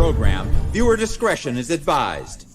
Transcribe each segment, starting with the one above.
program. Viewer discretion is advised.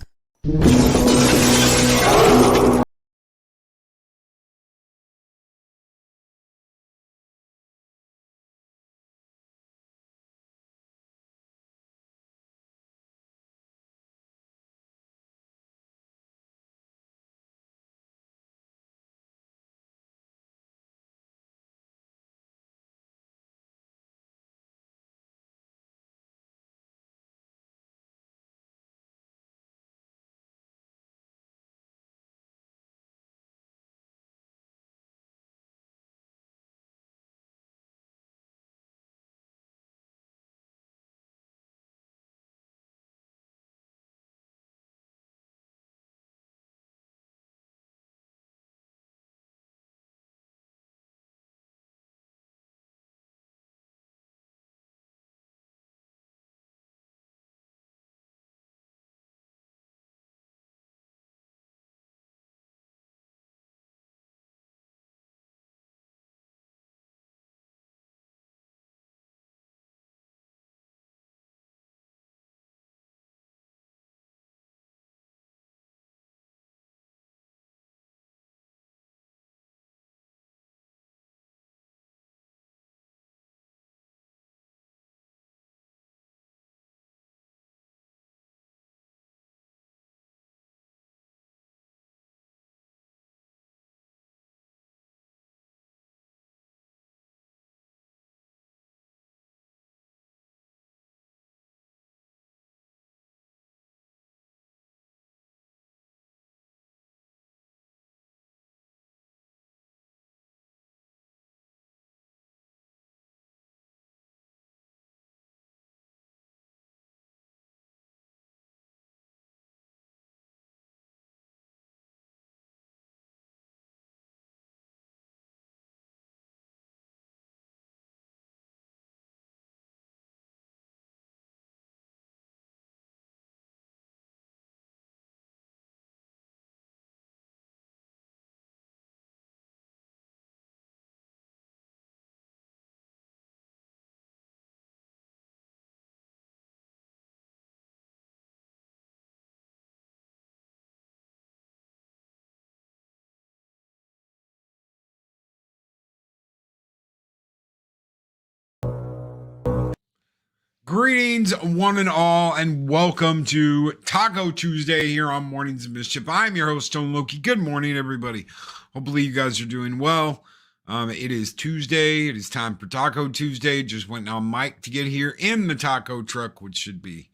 Greetings, one and all, and welcome to Taco Tuesday here on Mornings of Mischief. I'm your host, Stone Loki. Good morning, everybody. Hopefully you guys are doing well. It is Tuesday. It is time for Taco Tuesday. Just went on mic to get here in the taco truck, which should be,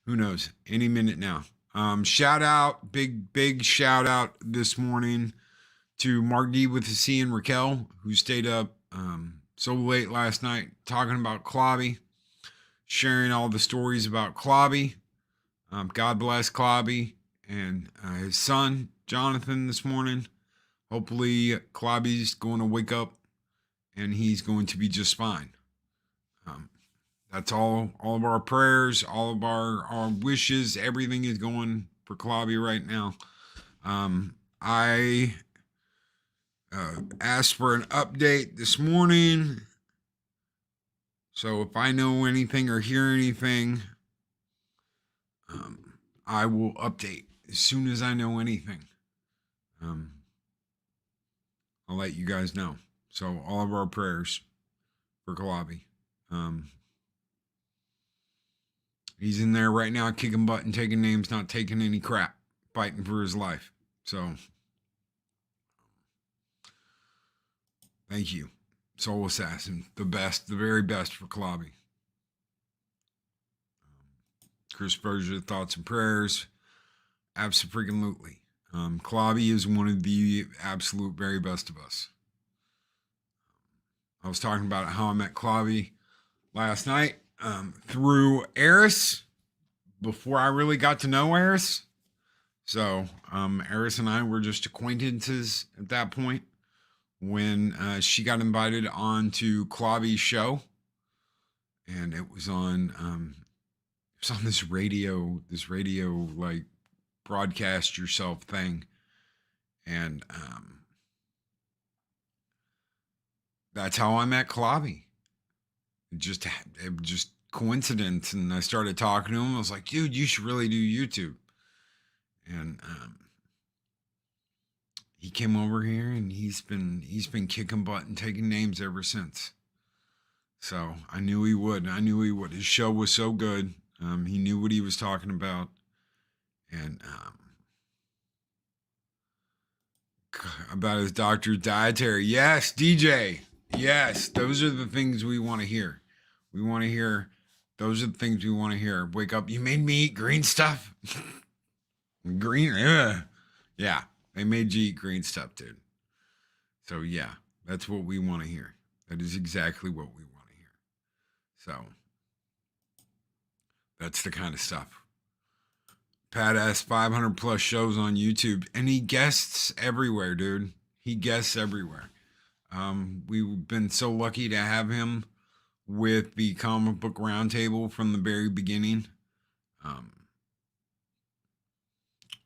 who knows, any minute now. Shout out, big shout out this morning to Mark D with the C and Raquel, who stayed up so late last night talking about Clobby, sharing all the stories about Clobby. God bless Clobby and his son, Jonathan, this morning. Hopefully, Clobby's going to wake up and he's going to be just fine. That's all of our prayers, all of our wishes. Everything is going for Clobby right now. I asked for an update this morning. So if I know anything or hear anything, I will update as soon as I know anything. I'll let you guys know. So all of our prayers for Clobby. He's in there right now kicking butt and taking names, not taking any crap, fighting for his life. So thank you, Soul Assassin. The best, the very best for Clobby. Chris Berger, thoughts and prayers. Absolutely. Clobby is one of the absolute very best of us. I was talking about how I met Clobby last night through Eris before I really got to know Eris. So Eris and I were just acquaintances at that point when she got invited on to Clobby's show. And it was on this radio like broadcast yourself thing. And that's how I met Clobby. It just coincidence, and I started talking to him. I was like, dude, you should really do YouTube. And he came over here, and he's been kicking butt and taking names ever since. So I knew he would. His show was so good. He knew what he was talking about. And about his doctor's dietary. Yes, DJ. Yes, those are the things we want to hear. We want to hear. Those are the things we want to hear. Wake up. You made me eat green stuff. Green. Yeah, they made you eat green stuff, dude. So yeah, that's what we want to hear. That is exactly what we want to hear. So that's the kind of stuff. Pat has 500 plus shows on YouTube, and he guests everywhere, dude. He guests everywhere. We've been so lucky to have him with the Comic Book Roundtable from the very beginning.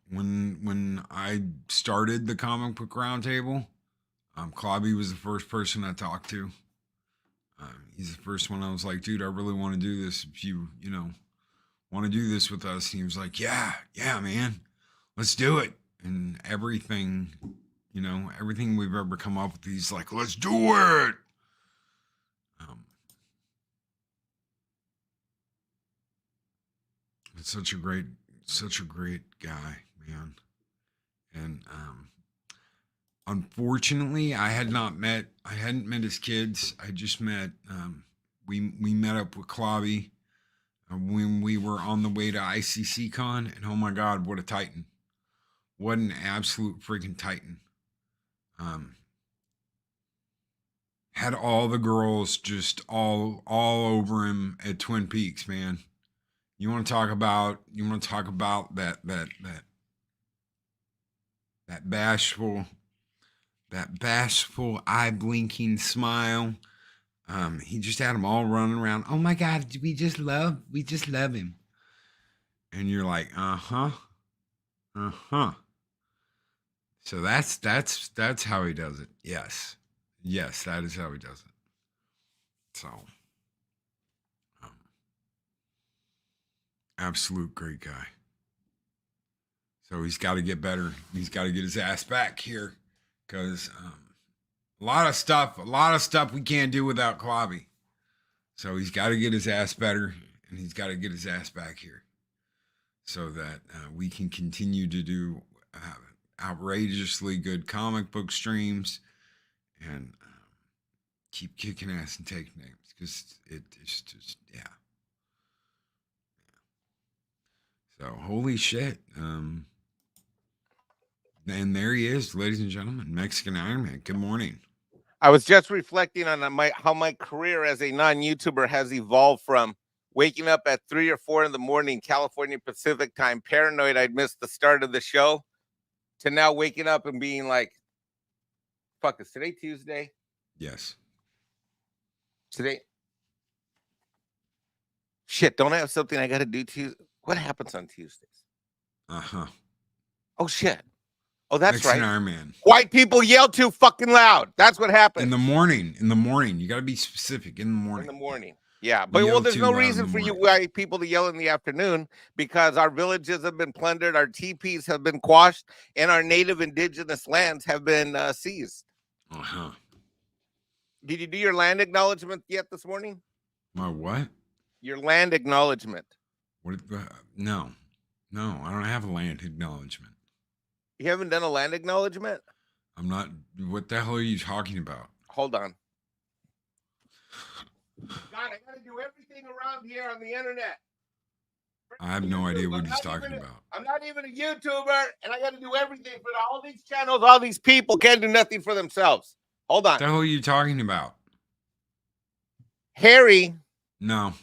When I started the Comic Book Roundtable, Clobby was the first person I talked to. He's the first one I was like, dude, I really want to do this. If you want to do this with us. And he was like, yeah, man, let's do it. And everything we've ever come up with, he's like, let's do it. It's such a great guy, man. And unfortunately, I hadn't met his kids. I just met, we met up with Clobby when we were on the way to ICC Con, and oh my God, what a titan. What an absolute freaking titan. Had all the girls just all over him at Twin Peaks, man. You want to talk about that bashful eye blinking smile. He just had them all running around. Oh my God, we just love him. And you're like, uh-huh. So that's how he does it. Yes, that is how he does it. So, absolute great guy. So he's got to get better. He's got to get his ass back here, because a lot of stuff we can't do without Clobby. So he's got to get his ass better, and he's got to get his ass back here, so that we can continue to do outrageously good comic book streams, and keep kicking ass and taking names, because it's just, yeah. So holy shit. And there he is, ladies and gentlemen, Mexican Ironman. Good morning. I was just reflecting on how my career as a non-YouTuber has evolved from waking up at 3 or 4 in the morning, California Pacific time, paranoid I'd missed the start of the show, to now waking up and being like, fuck, is today Tuesday? Yes. Today? Shit, don't I have something I got to do Tuesday? What happens on Tuesdays? Uh-huh. Oh, shit. Oh, that's Mexican right. Ironman. White people yell too fucking loud. That's what happens. In the morning. You got to be specific. In the morning. In the morning. Yeah. But, well, there's no reason for you white people to yell in the afternoon, because our villages have been plundered, our teepees have been quashed, and our native indigenous lands have been seized. Uh-huh. Did you do your land acknowledgement yet this morning? My what? Your land acknowledgement. What? No, I don't have a land acknowledgement. You haven't done a land acknowledgement? I'm not. What the hell are you talking about? Hold on. God, I got to do everything around here on the internet. I have no idea what he's talking about. I'm not even a YouTuber, and I got to do everything for all these channels. All these people can't do nothing for themselves. Hold on. What the hell are you talking about? Harry. No.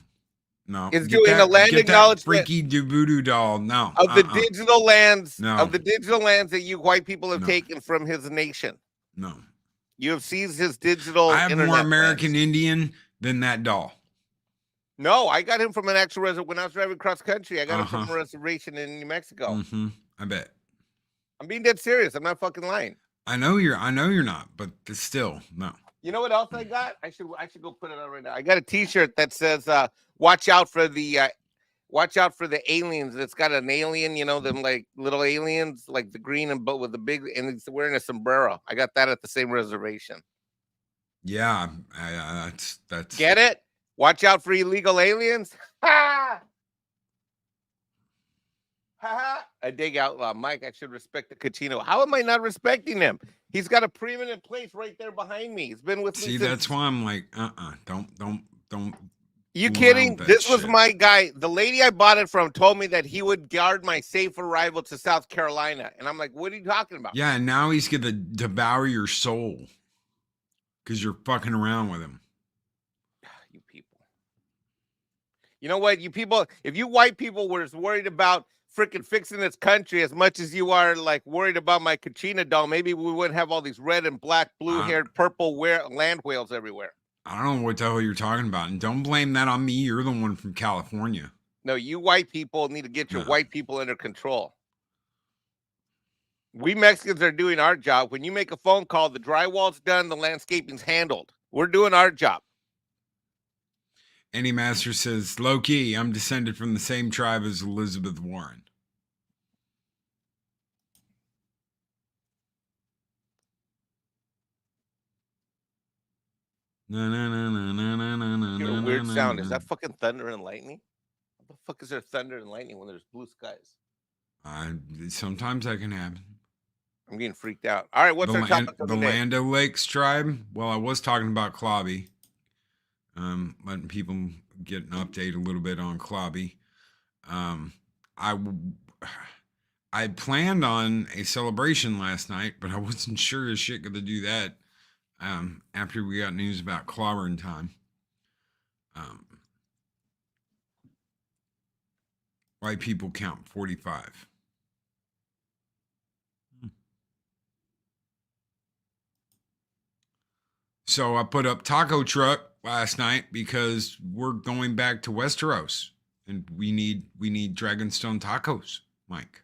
Is doing a land acknowledgement. Freaky voodoo doll. No. Of the digital lands. No. Of the digital lands that you white people have taken from his nation. No. You have seized his digital. I have more American Indian than that doll. No, I got him from an actual reservation. When I was driving cross country, I got him from a reservation in New Mexico. I bet. I'm being dead serious. I'm not fucking lying. I know you're not, but still, no. You know what else I got? I should go put it on right now. I got a T-shirt that says "Watch out for the aliens." It's got an alien, them like little aliens, like the green and but with the big, and it's wearing a sombrero. I got that at the same reservation. Yeah, that's Get it? Watch out for illegal aliens. Ha! Ha! A dig outlaw, Mike. I should respect the Cachino. How am I not respecting him? He's got a preeminent place right there behind me. He's been with me. See, that's why I'm like, don't. You kidding? This was my guy. The lady I bought it from told me that he would guard my safe arrival to South Carolina, and I'm like, what are you talking about? Yeah, and now he's gonna devour your soul because you're fucking around with him. You people. You know what? You people, if you white people were as worried about freaking fixing this country as much as you are like worried about my Kachina doll, maybe we wouldn't have all these red and black, blue-haired, purple land whales everywhere. I don't know what the hell you're talking about. And don't blame that on me. You're the one from California. No, you white people need to get your white people under control. We Mexicans are doing our job. When you make a phone call, the drywall's done, the landscaping's handled. We're doing our job. Andy Master says, Loki, I'm descended from the same tribe as Elizabeth Warren. No. Weird sound. Is that fucking thunder and lightning? What the fuck is there thunder and lightning when there's blue skies? Sometimes that can happen. I'm getting freaked out. All right, what's our topic of the day? Lando Lakes tribe. Well, I was talking about Clobby. Letting people get an update a little bit on Clobby. I planned on a celebration last night, but I wasn't sure as shit gonna do that. After we got news about clobbering time. White people count 45. So I put up taco truck last night because we're going back to Westeros and we need Dragonstone tacos, Mike.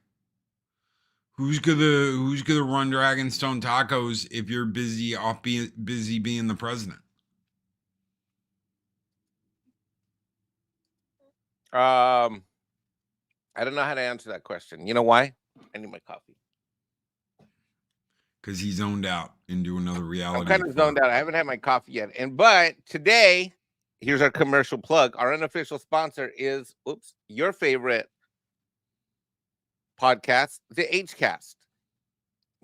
Who's gonna run Dragonstone tacos if you're busy being the president? I don't know how to answer that question. You know why? I need my coffee. Because he zoned out into another reality. I'm kind of zoned out. I haven't had my coffee yet. But today, here's our commercial plug. Our unofficial sponsor is, your favorite podcast, the HCast.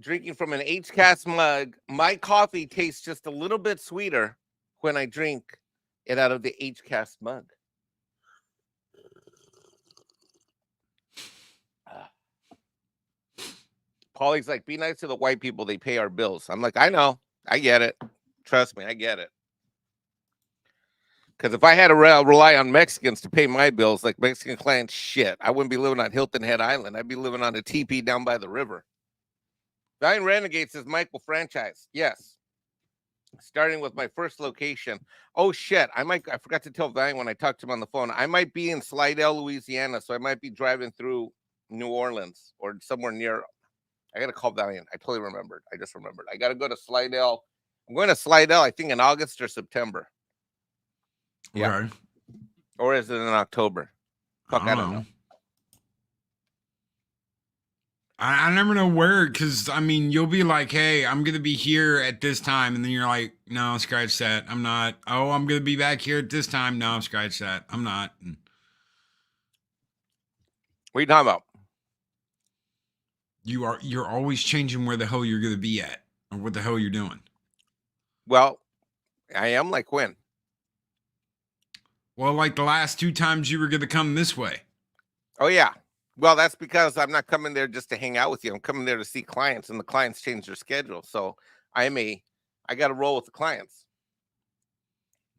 Drinking from an HCast mug. My coffee tastes just a little bit sweeter when I drink it out of the HCast mug. Paulie's like, be nice to the white people. They pay our bills. I'm like, I know. I get it. Trust me, I get it. Because if I had to rely on Mexicans to pay my bills, like Mexican clients, shit, I wouldn't be living on Hilton Head Island. I'd be living on a teepee down by the river. Valiant Renegade says, Michael franchise. Yes. Starting with my first location. Oh, shit. I forgot to tell Valiant when I talked to him on the phone. I might be in Slidell, Louisiana, so I might be driving through New Orleans or somewhere near. I got to call Valiant. I totally remembered. I just remembered. I got to go to Slidell. I'm going to Slidell, I think, in August or September. Yeah. Okay. Or is it in October? Fuck, I don't know. I never know where, because, I mean, you'll be like, hey, I'm going to be here at this time. And then you're like, no, scratch that. I'm not. Oh, I'm going to be back here at this time. No, scratch that. I'm not. What are you talking about? You're always changing where the hell you're going to be at or what the hell you're doing. Well, I am like when? Well, like the last 2 times you were going to come this way. Oh, yeah. Well, that's because I'm not coming there just to hang out with you. I'm coming there to see clients, and the clients change their schedule. So I got to roll with the clients.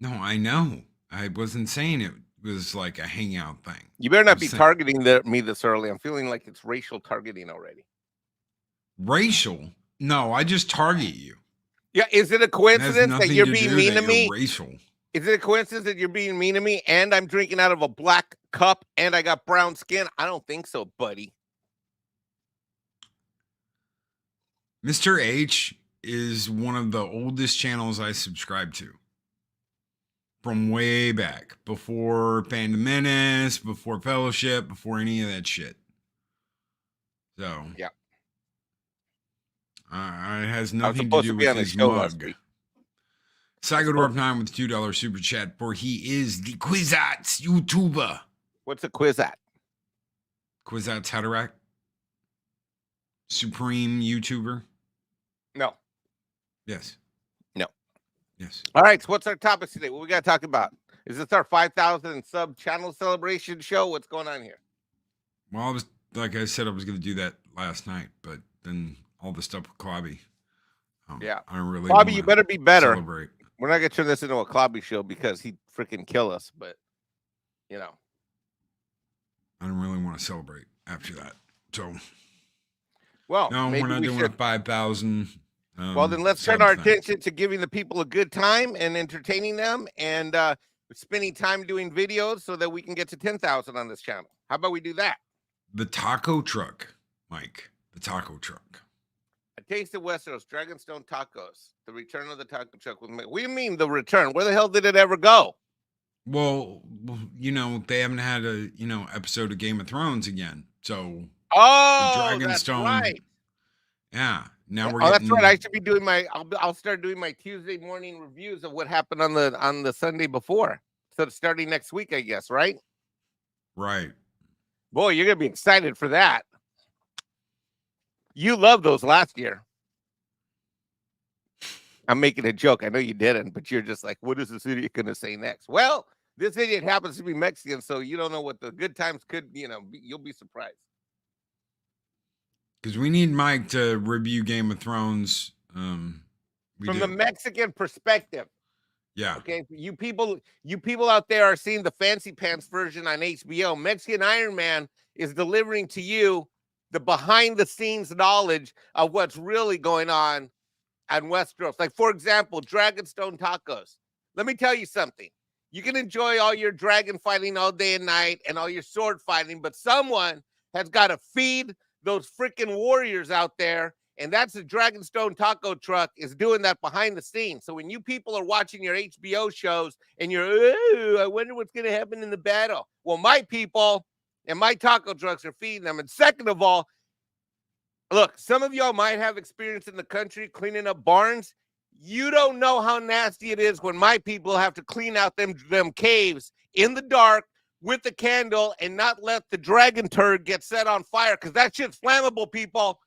No, I know. I wasn't saying it was like a hangout thing. You better not be targeting me this early. I'm feeling like it's racial targeting already. Racial? No, I just target you. Yeah, is it a coincidence that you're being mean to me? Racial. Is it a coincidence that you're being mean to me and I'm drinking out of a black cup and I got brown skin? I don't think so, buddy. Mr. H, is one of the oldest channels I subscribe to. From way back, before Phantom Menace, before Fellowship, before any of that shit. So, Yeah. it has I'm nothing to supposed do to be with on the his show last mug. week. Psychodorp9 with $2 super chat, for he is the Quizats YouTuber. What's a quiz at? Quizats Hatterack? Supreme YouTuber? No. Yes. No. Yes. All right. So what's our topic today? What we got to talk about? Is this our 5,000 sub channel celebration show? What's going on here? Well, like I said, I was going to do that last night, but then all the stuff with Clobby. Yeah. I don't really Bobby, you better be better. Celebrate. We're not going to turn this into a Clobby show because he'd freaking kill us, but, you know. I don't really want to celebrate after that. So, well, no, maybe we're not doing should. a 5,000. Well, then let's turn our attention to giving the people a good time and entertaining them and spending time doing videos so that we can get to 10,000 on this channel. How about we do that? The taco truck, Mike. The taco truck. A Taste of Westeros, Dragonstone Tacos, the return of the taco truck. What do you mean the return? Where the hell did it ever go? Well, they haven't had a, episode of Game of Thrones again. So, oh, the Dragonstone. That's right. Yeah. Now we're that's right. I should be doing I'll start doing my Tuesday morning reviews of what happened on the Sunday before. So starting next week, I guess, right? Right. Boy, you're gonna be excited for that. You loved those last year. I'm making a joke. I know you didn't, but you're just like, what is this idiot gonna say next? Well, this idiot happens to be Mexican, so you don't know what the good times could, you'll be surprised. Because we need Mike to review Game of Thrones. From the Mexican perspective. Yeah. Okay. You people out there are seeing the fancy pants version on HBO. Mexican Ironman is delivering to you the behind the scenes knowledge of what's really going on Westeros. Like, for example, Dragonstone Tacos. Let me tell you something. You can enjoy all your dragon fighting all day and night and all your sword fighting, but someone has got to feed those freaking warriors out there, and that's the Dragonstone Taco Truck is doing that behind the scenes. So when you people are watching your HBO shows and you're, oh, I wonder what's going to happen in the battle. Well, my people and my taco trucks are feeding them. And second of all, look, some of y'all might have experience in the country cleaning up barns. You don't know how nasty it is when my people have to clean out them caves in the dark with the candle and not let the dragon turd get set on fire, because that shit's flammable, people.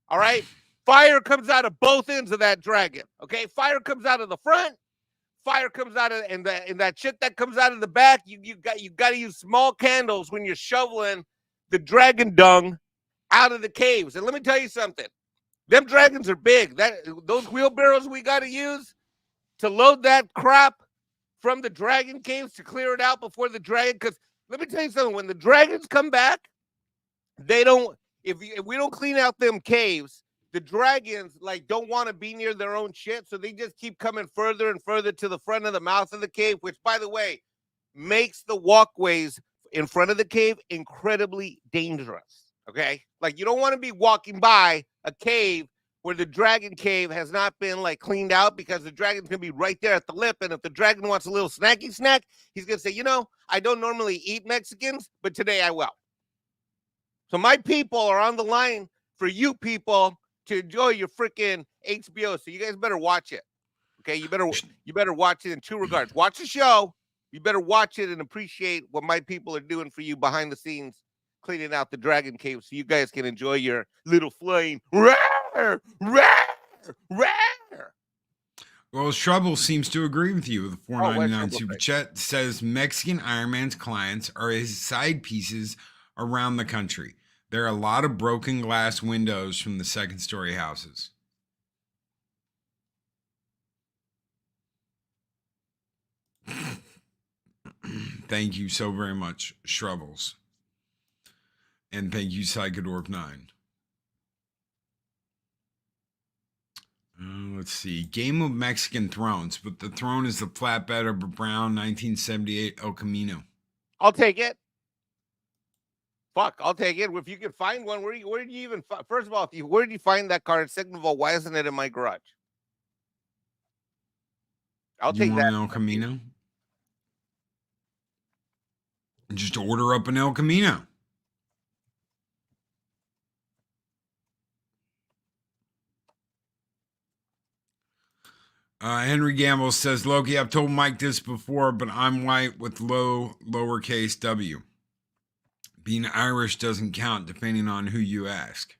All right? Fire comes out of both ends of that dragon. Okay? Fire comes out of the front. Fire comes out of and that shit that comes out of the back. You got to use small candles when you're shoveling the dragon dung out of the caves. And let me tell you something. Them dragons are big. Those wheelbarrows we got to use to load that crap from the dragon caves to clear it out before the dragon. Because let me tell you something. When the dragons come back, they don't. If we don't clean out them caves, the dragons don't want to be near their own shit, so they just keep coming further and further to the front of the mouth of the cave, which, by the way, makes the walkways in front of the cave incredibly dangerous. Okay, you don't want to be walking by a cave where the dragon cave has not been cleaned out, because the dragon's gonna be right there at the lip, and if the dragon wants a little snacky snack, he's gonna say, I don't normally eat Mexicans, but today I will. So my people are on the line for you people to enjoy your freaking HBO. So you guys better watch it. Okay, you better watch it in two regards. Watch the show. You better watch it and appreciate what my people are doing for you behind the scenes, cleaning out the dragon cave, so you guys can enjoy your little flying. Rawr, rawr, rawr. Well, Trouble seems to agree with you. The $4.99 super chat says Mexican Ironman's clients are his side pieces around the country. There are a lot of broken glass windows from the second story houses. Thank you so very much, Shrubbles. And thank you, Psychodorp9. Let's see. Game of Mexican Thrones, but the throne is the flatbed of a brown 1978 El Camino. I'll take it. Fuck, I'll take it. If you can find one, where did you even first of all, where did you find that car? Second of all, why isn't it in my garage? I'll You take want that. an El Camino? Just order up an El Camino. Henry Gamble says, Loki, I've told Mike this before, but I'm white with lowercase w. Being Irish doesn't count depending on who you ask.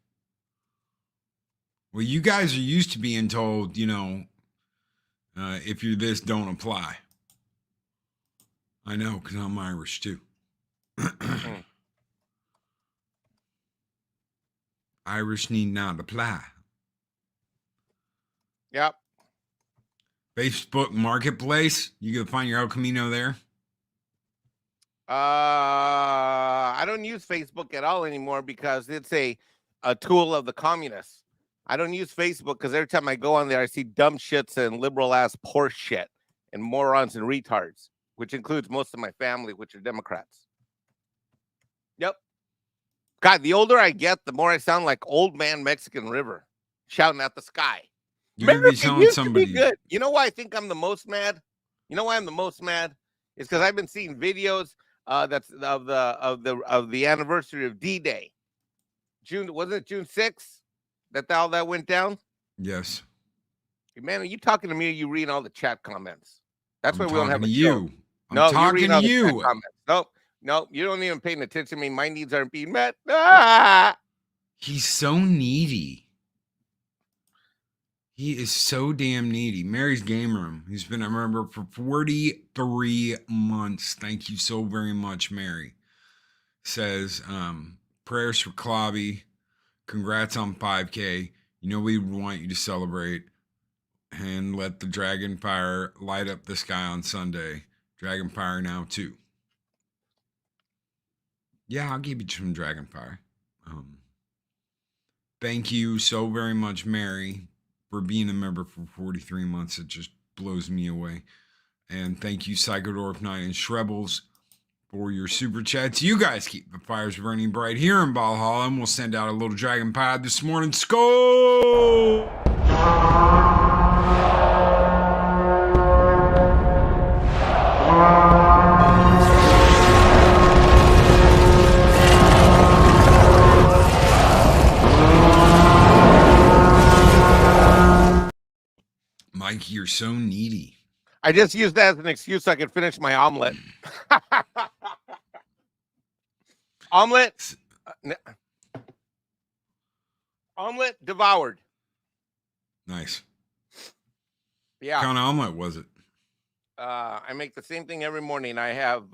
Well, you guys are used to being told, if you're this, don't apply. I know, because I'm Irish too. Irish need not apply. Yep. Facebook Marketplace, you can find your El Camino there. I don't use Facebook at all anymore because it's a tool of the communists. I don't use Facebook because every time I go on there, I see dumb shits and liberal ass poor shit and morons and retards, which includes most of my family, which are Democrats. Yep. God, the older I get, the more I sound like old man Mexican River shouting at the sky. You're gonna be telling somebody. Good. You know why I think I'm the most mad? You know why I'm the most mad? It's because I've been seeing videos that's of the anniversary of D-Day. Wasn't it June 6th that all that went down? Yes. Man, are you talking to me or are you reading all the chat comments? That's why we don't have a show. No, I'm talking to you. Nope, you don't even paying attention to me. My needs aren't being met. Ah! He's so needy. He is so damn needy. Mary's Game Room. He's been a member for 43 months. Thank you so very much, Mary. Says, prayers for Clobby. Congrats on 5K. You know we want you to celebrate and let the dragon fire light up the sky on Sunday. Dragon fire now too. Yeah, I'll give you some dragon fire. Thank you so very much, Mary, for being a member for 43 months. It just blows me away. And thank you, Psychodorf Knight and Shrebbles, for your super chats. You guys keep the fires burning bright here in Valhalla, and we'll send out a little dragon pad this morning. Skull! Mike, you're so needy. I just used that as an excuse so I could finish my omelet. Omelet devoured. Nice. Yeah. What kind of omelet was it? I make the same thing every morning. I have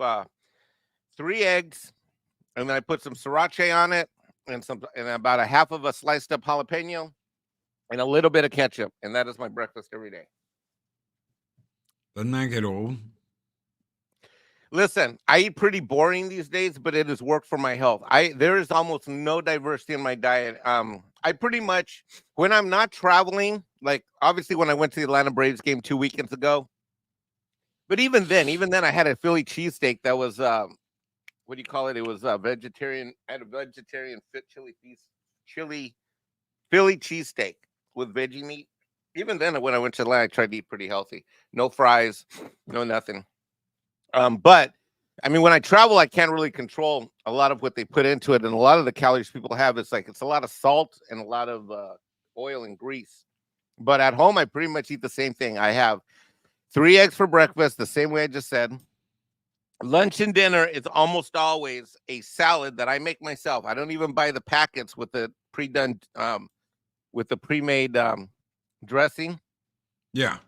3 eggs, and then I put some sriracha on it, and about a half of a sliced up jalapeno, and a little bit of ketchup, and that is my breakfast every day. Doesn't that get old? Listen, I eat pretty boring these days, but it has worked for my health. There is almost no diversity in my diet. I pretty much, when I'm not traveling, like obviously when I went to the Atlanta Braves game 2 weekends ago, but even then I had a Philly cheesesteak that was what do you call it? It was vegetarian. I had a vegetarian fit chili Philly cheesesteak with veggie meat. Even then, when I went to Atlanta, I tried to eat pretty healthy. No fries, no nothing. But I mean, when I travel, I can't really control a lot of what they put into it, and a lot of the calories people have, it's a lot of salt and a lot of oil and grease. But at home, I pretty much eat the same thing. I have 3 eggs for breakfast, the same way I just said. Lunch and dinner is almost always a salad that I make myself. I don't even buy the packets with the pre-done, with the pre-made dressing. Yeah.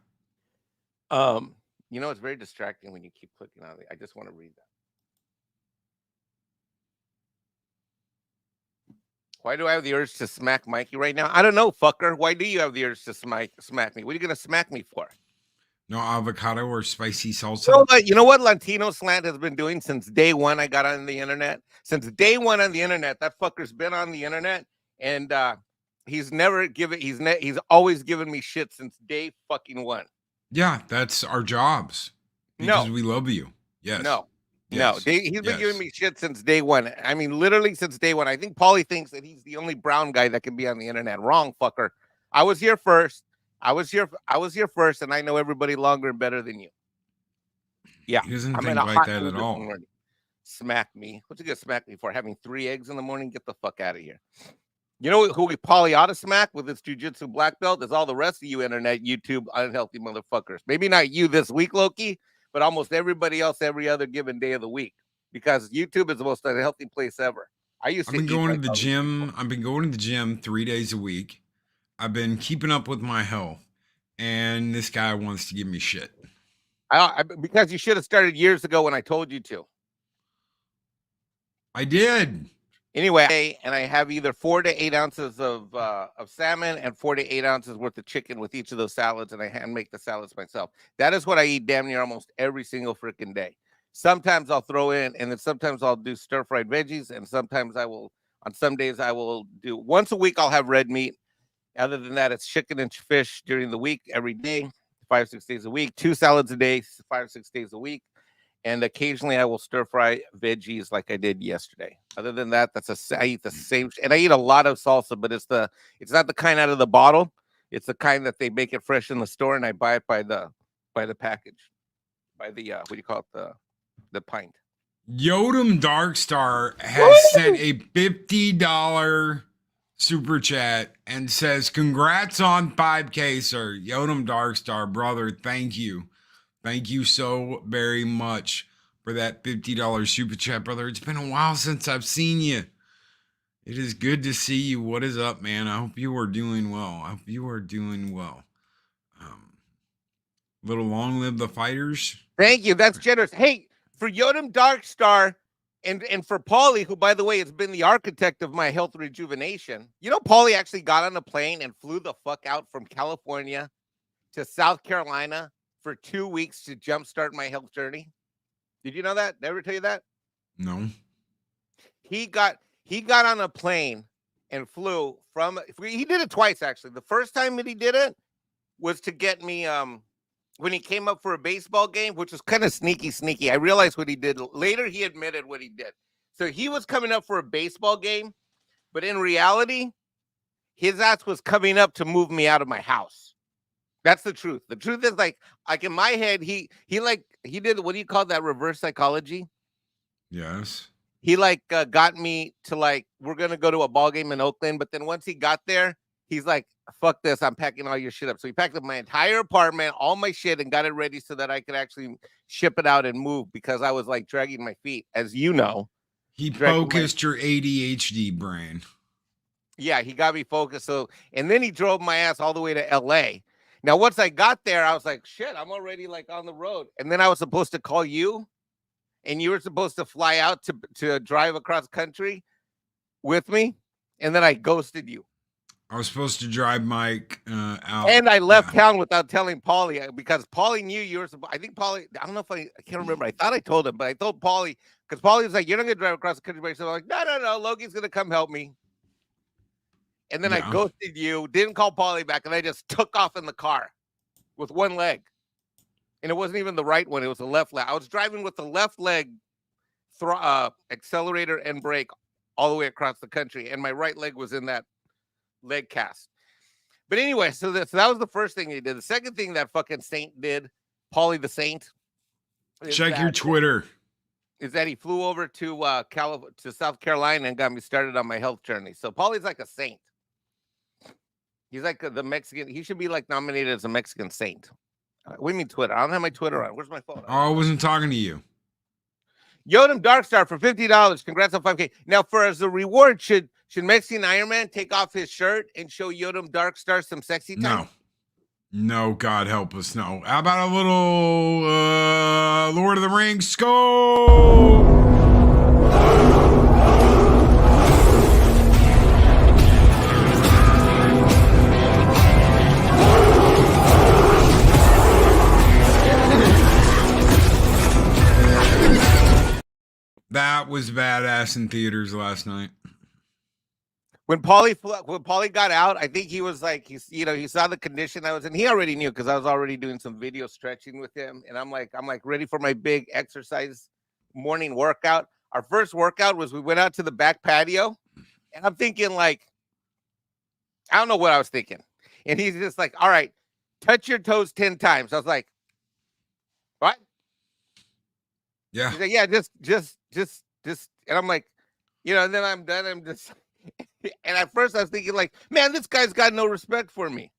It's very distracting when you keep clicking on it. I just want to read that. Why do I have the urge to smack Mikey right now? I don't know, fucker. Why do you have the urge to smack me? What are you going to smack me for? No avocado or spicy salsa? You know what Latino Slant has been doing since day one I got on the internet? Since day one on the internet, that fucker's been on the internet, and he's always given me shit since day fucking one. Yeah, that's our jobs. Because we love you. Yes. No. No, Yes. he's been giving me shit since day one. I mean, literally since day one. I think Paulie thinks that he's the only brown guy that can be on the internet. Wrong, fucker. I was here first. I was here first, and I know everybody longer and better than you. Yeah, He doesn't I'm in think a like hot that mood at this all. morning. Smack me. What's he gonna smack me for? Having 3 eggs in the morning? Get the fuck out of here. You know who Paulie ought to smack with his jujitsu black belt is all the rest of you internet, YouTube, unhealthy motherfuckers. Maybe not you this week, Loki, but almost everybody else every other given day of the week. Because YouTube is the most unhealthy place ever. I've been going to the gym. I've been going to the gym 3 days a week. I've been keeping up with my health, and this guy wants to give me shit. Because you should have started years ago when I told you to. I did. Anyway, and I have either 4 to 8 ounces of salmon and 4 to 8 ounces worth of chicken with each of those salads, and I hand make the salads myself. That is what I eat damn near almost every single freaking day. Sometimes I'll throw in, and then sometimes I'll do stir-fried veggies, and sometimes I will, on some days I will do, once a week I'll have red meat. Other than that, it's chicken and fish during the week, every day, 5 6 days a week, 2 salads a day, 5 6 days a week. And occasionally I will stir fry veggies like I did yesterday. Other than that, I eat the same, and I eat a lot of salsa, but it's not the kind out of the bottle. It's the kind that they make it fresh in the store, and I buy it by the package, by the what do you call it, the pint. Yodam Darkstar has sent a $50 super chat and says, "Congrats on 5K, sir." Yodam Darkstar, brother, thank you. Thank you so very much for that $50 super chat, brother. It's been a while since I've seen you. It is good to see you. What is up, man? I hope you are doing well. I hope you are doing well. Little long live the fighters. Thank you. That's generous. Hey, for Yodam Darkstar and for Paulie, who, by the way, has been the architect of my health rejuvenation. You know, Paulie actually got on a plane and flew the fuck out from California to South Carolina for 2 weeks to jumpstart my health journey. Did you know that? Did I ever tell you that? No. He got on a plane and flew from. He did it twice actually. The first time that he did it was to get me when he came up for a baseball game, which was kind of sneaky. I realized what he did later. He admitted what he did. So he was coming up for a baseball game, but in reality, his ass was coming up to move me out of my house. That's the truth. The truth is like in my head, he did, what do you call that, reverse psychology? Yes. He got me to we're gonna go to a ball game in Oakland, but then once he got there, he's like, fuck this, I'm packing all your shit up. So he packed up my entire apartment, all my shit, and got it ready so that I could actually ship it out and move, because I was dragging my feet, as you know. He focused your ADHD brain. Yeah, he got me focused. So, and then he drove my ass all the way to LA. Now, once I got there, I was like, shit, I'm already on the road. And then I was supposed to call you, and you were supposed to fly out to drive across country with me. And then I ghosted you. I was supposed to drive Mike out. And I left town without telling Paulie, because Paulie knew you were supposed. I think Paulie, I don't know if I can't remember. I thought I told him, but I told Paulie, because Paulie was like, you're not going to drive across the country by yourself. I'm like, no, Loki's going to come help me. And then I ghosted you, didn't call Paulie back, and I just took off in the car with one leg. And it wasn't even the right one. It was the left leg. I was driving with the left leg accelerator and brake all the way across the country, and my right leg was in that leg cast. But anyway, so that was the first thing he did. The second thing that fucking saint did, Paulie the Saint. Check your Twitter. Is that he flew over to South Carolina and got me started on my health journey. So Paulie's like a saint. He's like the Mexican. He should be nominated as a Mexican saint. What do you mean Twitter? I don't have my Twitter on. Where's my phone? Oh, I wasn't talking to you. Yodam Darkstar for $50. Congrats on 5K. Now, as a reward, should Mexican Ironman take off his shirt and show Yodam Darkstar some sexy time? No, God help us. No. How about a little Lord of the Rings scope? That was badass in theaters last night. When Paulie got out, I think he was he saw the condition I was in. He already knew, because I was already doing some video stretching with him, and I'm ready for my big exercise morning workout. Our first workout was we went out to the back patio, and I'm thinking like, I don't know what I was thinking. And he's just like, all right, touch your toes 10 times. I was like, what? Yeah. He's like, yeah, just. And I'm like, and then I'm done. I'm just, and at first I was thinking like, man, this guy's got no respect for me.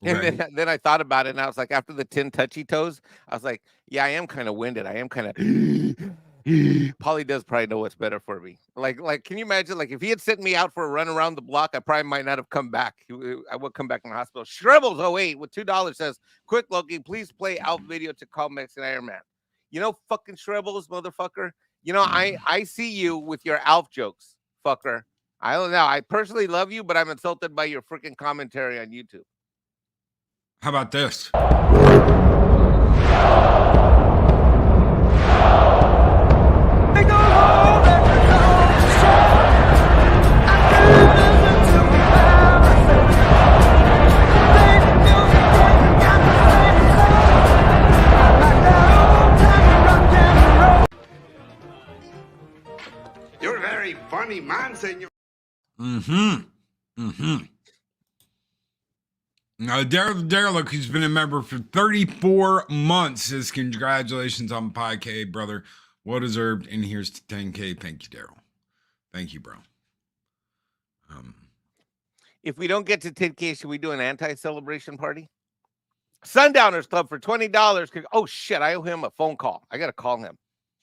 Okay. And then I thought about it, and I was like, after the 10 touchy toes, I was like, yeah, I am kind of winded. I am kind of. Paulie does probably know what's better for me. Like, can you imagine? Like, if he had sent me out for a run around the block, I probably might not have come back. I would come back in the hospital. Shribbles 08 with $2 says, "Quick, Loki, please play Alf video to call Mexican Ironman." Fucking Shribbles, motherfucker. I see you with your Alf jokes, fucker. I don't know. I personally love you, but I'm insulted by your freaking commentary on YouTube. How about this? You're a very funny man, senor. Now, Derelict, who's been a member for 34 months, says, congratulations on 5K, brother. Well deserved. And here's to 10K. Thank you, Daryl. Thank you, bro. If we don't get to 10K, should we do an anti-celebration party? Sundowners Club for $20. Oh, shit. I owe him a phone call. I got to call him.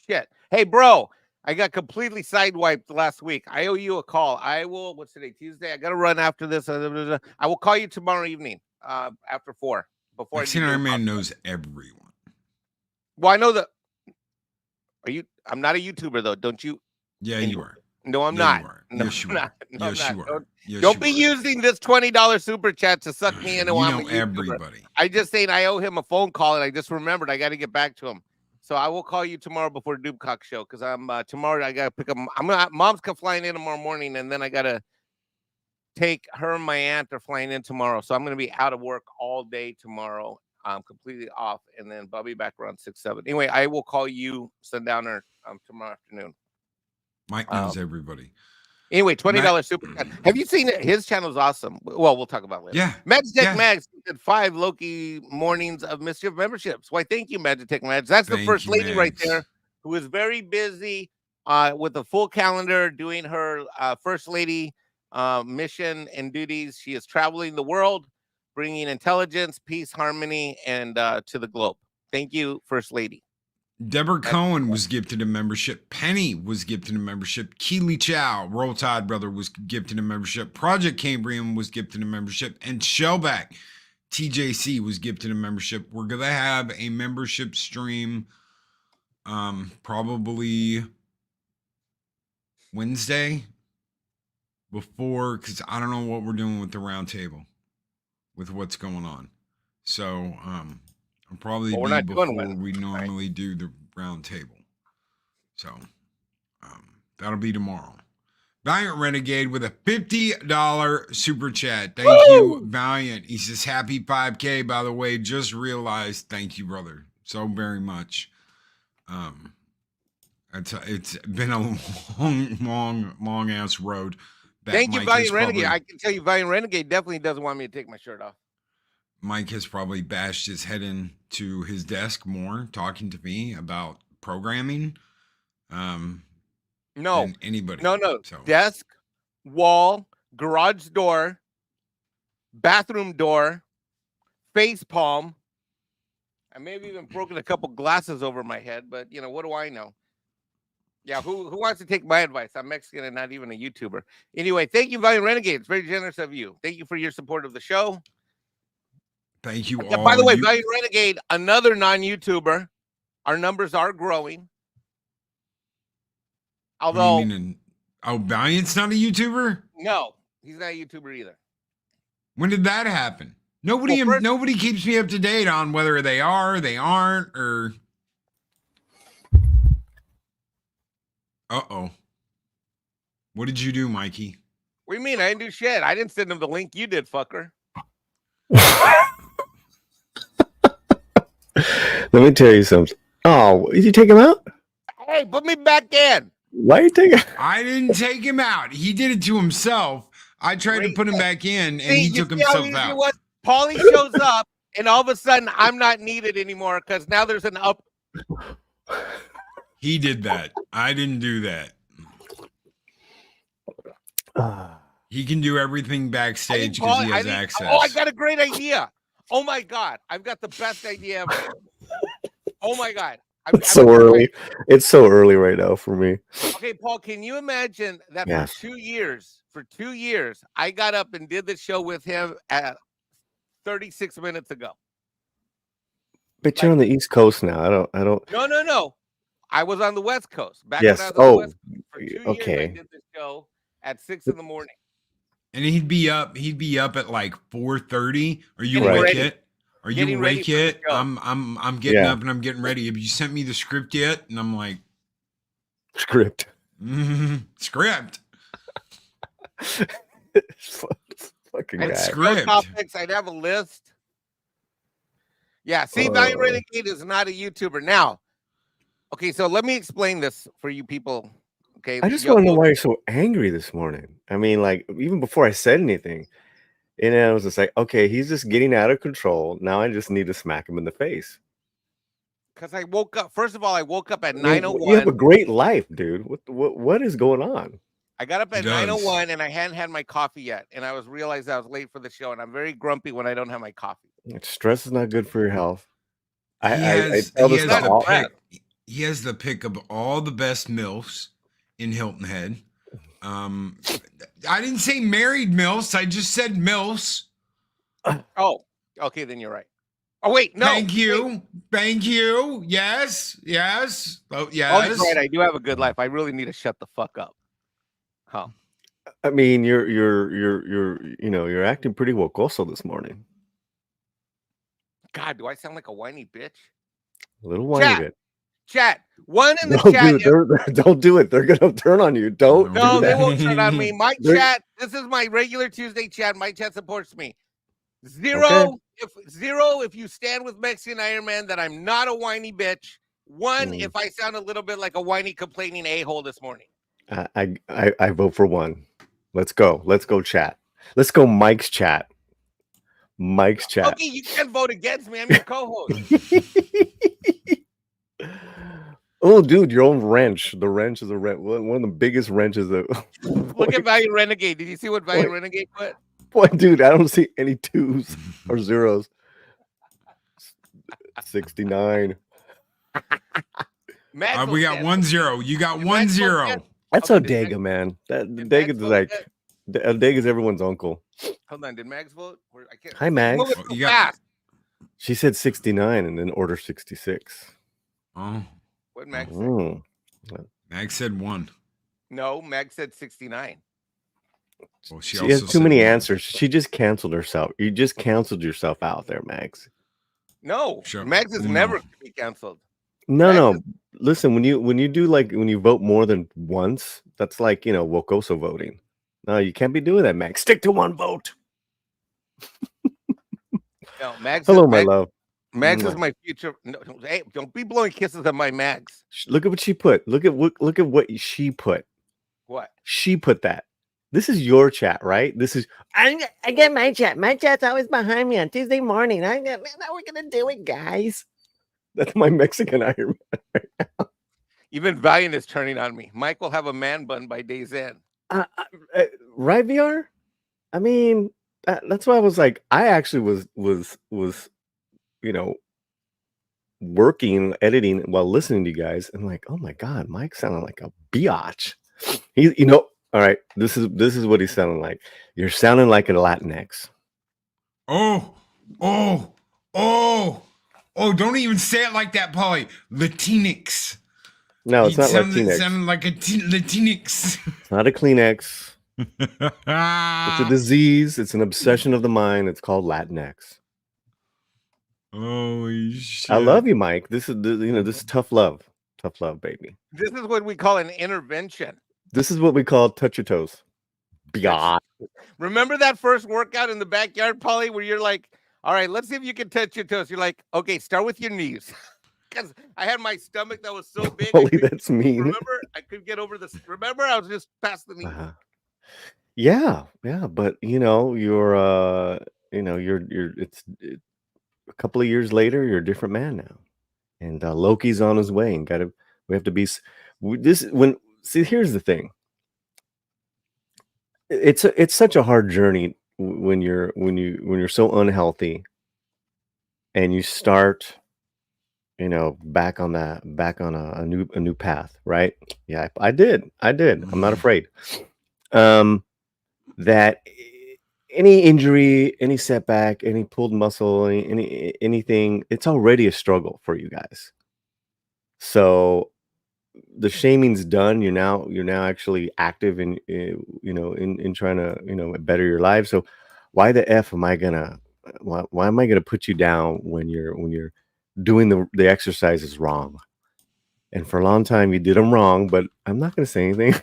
Shit. Hey, bro. I got completely sidewiped last week. I owe you a call. I will. What's today? Tuesday. I got to run after this. I will call you tomorrow evening after 4. Before Mexican Ironman knows everyone. Well, I know that. I'm not a YouTuber though. Don't you? Yeah, you are. No, I'm Yeah, not. you are. No, Yes, you I'm are. not. No, Yes, I'm you not. are. Yes, Don't you be are. using this $20 super chat to suck me into. You I'm know a YouTuber. everybody. I just saying I owe him a phone call, and I just remembered I got to get back to him. So I will call you tomorrow before Doobcock show because I'm tomorrow. I got to pick up. Mom's flying in tomorrow morning, and then I got to take her and my aunt are flying in tomorrow. So I'm going to be out of work all day tomorrow. I'm completely off, and then I'll be back around 6, 7. Anyway, I will call you Sundowner tomorrow afternoon. Mike knows everybody. Anyway, $20 super chat. Have you seen it? His channel's awesome. Well, we'll talk about it later. Yeah. Magitech Mags did 5 Loki Mornings of Mischief memberships. Why, thank you, Magitech Mags. That's the first lady right there who is very busy with a full calendar doing her first lady mission and duties. She is traveling the world, bringing intelligence, peace, harmony, and to the globe. Thank you, First Lady. Deborah Cohen was gifted a membership. Penny was gifted a membership. Keely Chow, Roll Tide brother, was gifted a membership. Project Cambrian was gifted a membership. And Shellback TJC was gifted a membership. We're going to have a membership stream probably Wednesday before, because I don't know what we're doing with the round table with what's going on. So, I'll probably be before we normally do the round table. So that'll be tomorrow. Valiant Renegade with a $50 super chat. Thank you, Valiant. He says, happy 5K, by the way. Just realized. Thank you, brother, so very much. It's been a long ass road. Thank you, Valiant Renegade. I can tell you, Valiant Renegade definitely doesn't want me to take my shirt off. Mike has probably bashed his head into his desk more, talking to me about programming. No, than anybody. No. So. Desk, wall, garage door, bathroom door, face palm. I may have even broken a couple glasses over my head, but what do I know? Yeah, who wants to take my advice? I'm Mexican and not even a YouTuber. Anyway, thank you, Valiant Renegade. It's very generous of you. Thank you for your support of the show. Thank you all. By the way, Valiant Renegade, another non-YouTuber. Our numbers are growing. Although, Valiant's not a YouTuber? No, he's not a YouTuber either. When did that happen? Nobody keeps me up to date on whether they are, they aren't, or. Uh-oh. What did you do, Mikey? What do you mean? I didn't do shit. I didn't send him the link. You did, fucker. Let me tell you something. Oh, did you take him out? Hey, put me back in. Why are you taking? I didn't take him out. He did it to himself. I tried to put him back in, and he You took see how himself easy out. it was? Paulie shows up, and all of a sudden, I'm not needed anymore because now there's an up. He did that. I didn't do that. He can do everything backstage because he has access. Oh, I got a great idea. Oh my God. I've got the best idea ever. Oh my God. It's so early. It's so early right now for me. Okay, Paul, can you imagine that Yes. for 2 years, I got up and did the show with him at 36 minutes ago. But you're on the East Coast now. I don't. No. I was on the West Coast. Back Yes. when I was on the West Coast. For 2 years, okay. I did the show at 6 in the morning. And he'd be up at like 4:30. Are you Right. awake yet? Are you Getting awake ready for the yet? show. I'm getting up and I'm getting ready. Have you sent me the script yet? And I'm like, Script. Script. Fucking I'd guy. Script. Topics. I'd have a list. Yeah, see, Valiant Renegade is not a YouTuber. Now, okay, so let me explain this for you people. Okay, I just want to know why you're so angry this morning. I mean, like, even before I said anything, and then I was just like, okay, he's just getting out of control. Now I just need to smack him in the face. Because I woke up. First of all, I woke up at 9:01. You have a great life, dude. What is going on? I got up at 9:01 and I hadn't had my coffee yet, and I realized I was late for the show, and I'm very grumpy when I don't have my coffee. Stress is not good for your health. He has the pick of all the best MILFs in Hilton Head. I didn't say married MILFs. I just said MILFs. Oh, okay, then you're right. Oh, wait, no. Thank you. Yes. Oh, yes. Oh, that's right. I do have a good life. I really need to shut the fuck up. Huh. I mean, you're acting pretty wokoso this morning. God, do I sound like a whiny bitch? A little whiny bit. Chat. One in the chat. Dude, don't do it. They're gonna turn on you. Don't. No, do they that. won't turn on me. My chat. This is my regular Tuesday chat. My chat supports me. Zero. Okay. If you stand with Mexican Ironman, that I'm not a whiny bitch. One, if I sound a little bit like a whiny, complaining a-hole this morning. I vote for one. Let's go, chat. Let's go, Mike's chat. Okay, you can't vote against me. I'm your co-host. Oh, dude, your own wrench. The wrench is one of the biggest wrenches. Look at Valiant Renegade. Did you see what Valiant Renegade put? Boy, dude, I don't see any 2s or 0s. 69. We got 1-0. You got 1-0. That's Odega, man. Odega's like Odega's everyone's uncle. Hold on, did Mags vote? Hi, Mags. Fast. She said 69 and then order 66. Oh, what Mags said? Mags said 1. No, Mags said 69. Well, she has too many answers. She just canceled herself. You just canceled yourself out there, Mags. No, Mags is never going to be canceled. No. Listen, when you do when you vote more than once, that's like Wokoso voting. No, you can't be doing that, Mags. Stick to one vote. No, Mags. Hello, my love. Mags is my future. No, hey, don't be blowing kisses at my Mags. Look at what she put. Look at what she put. What? She put that. This is your chat, right? This is I get my chat. My chat's always behind me on Tuesday morning. How we're gonna do it, guys. That's my Mexican Ironman right now. Even Valiant is turning on me. Mike will have a man bun by day's end. Right, VR? I mean, that's why I was like, I actually was working, editing while listening to you guys. And like, oh my God, Mike sounded like a biatch. He's, all right, this is what he's sounding like. You're sounding like a Latinx. Oh, don't even say it like that, Paulie. Latinx. No, it's not Latinx. Latinx. It sounded like a Latinx. It's not a Kleenex. It's a disease. It's an obsession of the mind. It's called Latinx. Holy shit. I love you, Mike. This is tough love. Tough love, baby. This is what we call an intervention. This is what we call touch your toes. Biatch. Remember that first workout in the backyard, Paulie, where you're like, all right, let's see if you can touch your toes. You're like, okay, start with your knees. because I had my stomach that was so big. Holy, that's mean. Remember, I couldn't get over this. Remember, I was just past the knee. Yeah, but you're a couple of years later, you're a different man now, and Loki's on his way, and we have to be here's the thing. It's such a hard journey when you're so unhealthy, and you start back on a new path, right? Yeah, I did. I'm not afraid. That any injury, any setback, any pulled muscle, anything, it's already a struggle for you guys. So the shaming's done. You're now actually active in trying to better your life. So why the F am I gonna why am I gonna put you down when you're doing the exercises wrong? And for a long time you did them wrong, but I'm not gonna say anything.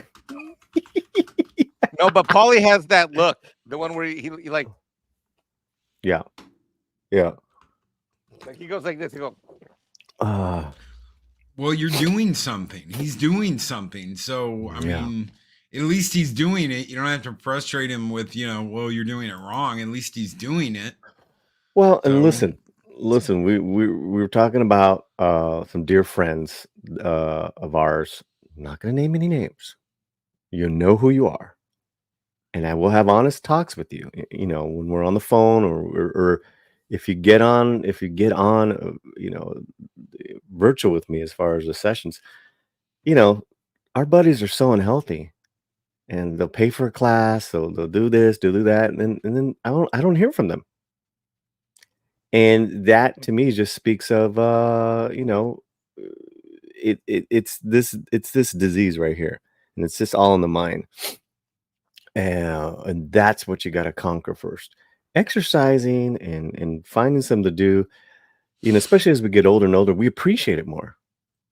No, but Paulie has that look, the one where he like, yeah, like he goes like this. He goes, well, you're doing something. He's doing something. So I mean, at least he's doing it. You don't have to frustrate him with well, you're doing it wrong. At least he's doing it. Well, and listen, we were talking about some dear friends of ours. I'm not going to name any names. You know who you are, and I will have honest talks with you. When we're on the phone, or if you get on, virtual with me as far as the sessions. Our buddies are so unhealthy, and they'll pay for a class, so they'll do this, do that, and then I don't hear from them. And that to me just speaks of it's this disease right here, and it's just all in the mind, and that's what you got to conquer first. Exercising and finding something to do, especially as we get older and older, we appreciate it more.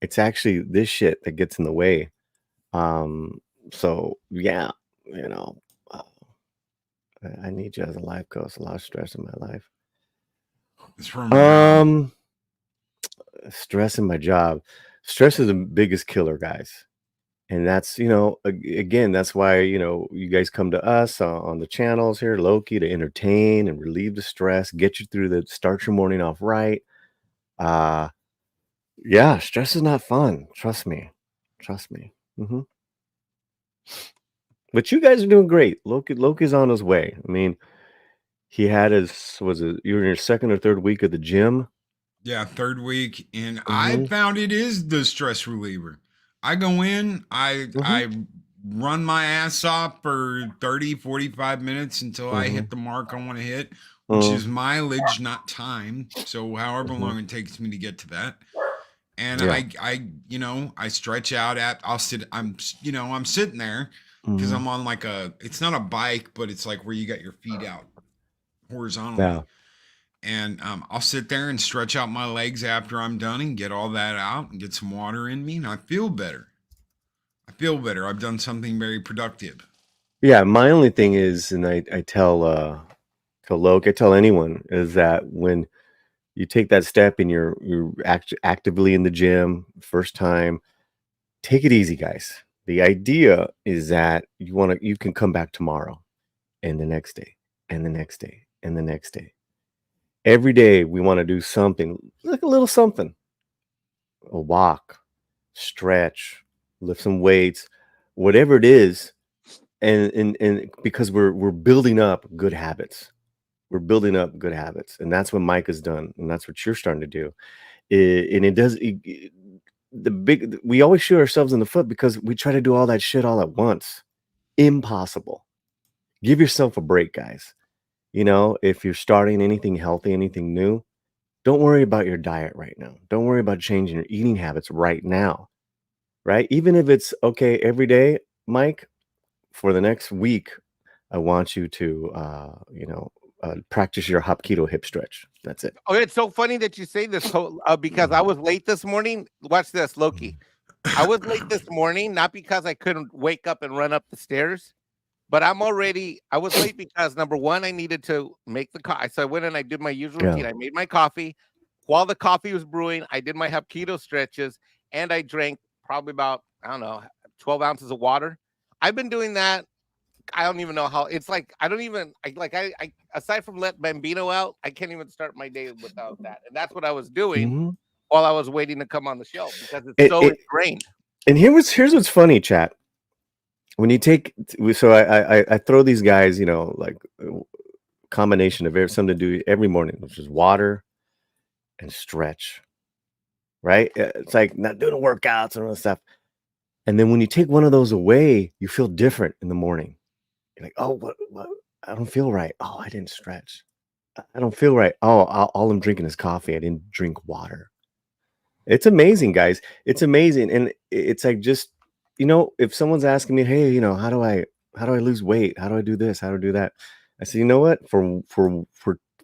It's actually this shit that gets in the way. So yeah, I need you as a life coach. A lot of stress in my life. It's from stress in my job. Stress is the biggest killer, guys. And that's, again, that's why, you guys come to us on the channels here, Loki, to entertain and relieve the stress, get you through start your morning off right. Yeah, stress is not fun. Trust me. Mm-hmm. But you guys are doing great. Loki's on his way. I mean, he had you're in your second or third week of the gym. Yeah, third week. And I found it is the stress reliever. I go in, I run my ass off for 30, 45 minutes until I hit the mark I want to hit, which is mileage, not time. So however long it takes me to get to that. And I stretch out I'm sitting there because I'm on like it's not a bike, but it's like where you got your feet out horizontally. Yeah. And I'll sit there and stretch out my legs after I'm done and get all that out and get some water in me, and I feel better. I've done something very productive. Yeah, my only thing is, and I tell Loke, I tell anyone, is that when you take that step and you're actively in the gym first time, take it easy, guys. The idea is that you can come back tomorrow, and the next day, and the next day, and the next day. Every day we want to do something, like a little something. A walk, stretch, lift some weights, whatever it is, and because we're building up good habits. We're building up good habits, and that's what Mike has done, and that's what you're starting to do. We always shoot ourselves in the foot because we try to do all that shit all at once. Impossible. Give yourself a break, guys. If you're starting anything healthy, anything new, don't worry about your diet right now. Don't worry about changing your eating habits right now. Right? Even if it's okay every day, Mike, for the next week, I want you to, practice your Hapkido hip stretch. That's it. Oh, it's so funny that you say this because I was late this morning. Watch this, Loki. I was late this morning, not because I couldn't wake up and run up the stairs, but I was late because number one, I needed to make the coffee. So I went and I did my usual routine. I made my coffee. while the coffee was brewing, I did my Hapkido stretches, and I drank probably about, I don't know, 12 ounces of water. I've been doing that. I don't even know how. It's like I don't even I aside from let Bambino out, I can't even start my day without that. And that's what I was doing Mhm. while I was waiting to come on the show because it's It- so it- ingrained. And here's what's funny, chat. When you take, so I throw these guys, like combination of something to do every morning, which is water and stretch, right? It's like not doing workouts and all that stuff. And then when you take one of those away, you feel different in the morning. You're like, oh, what? I don't feel right. Oh, I didn't stretch. I don't feel right. Oh, all I'm drinking is coffee. I didn't drink water. It's amazing, guys. It's amazing. And it's like just, if someone's asking me, hey, how do I lose weight? How do I do this? How do I do that? I say, you know what? For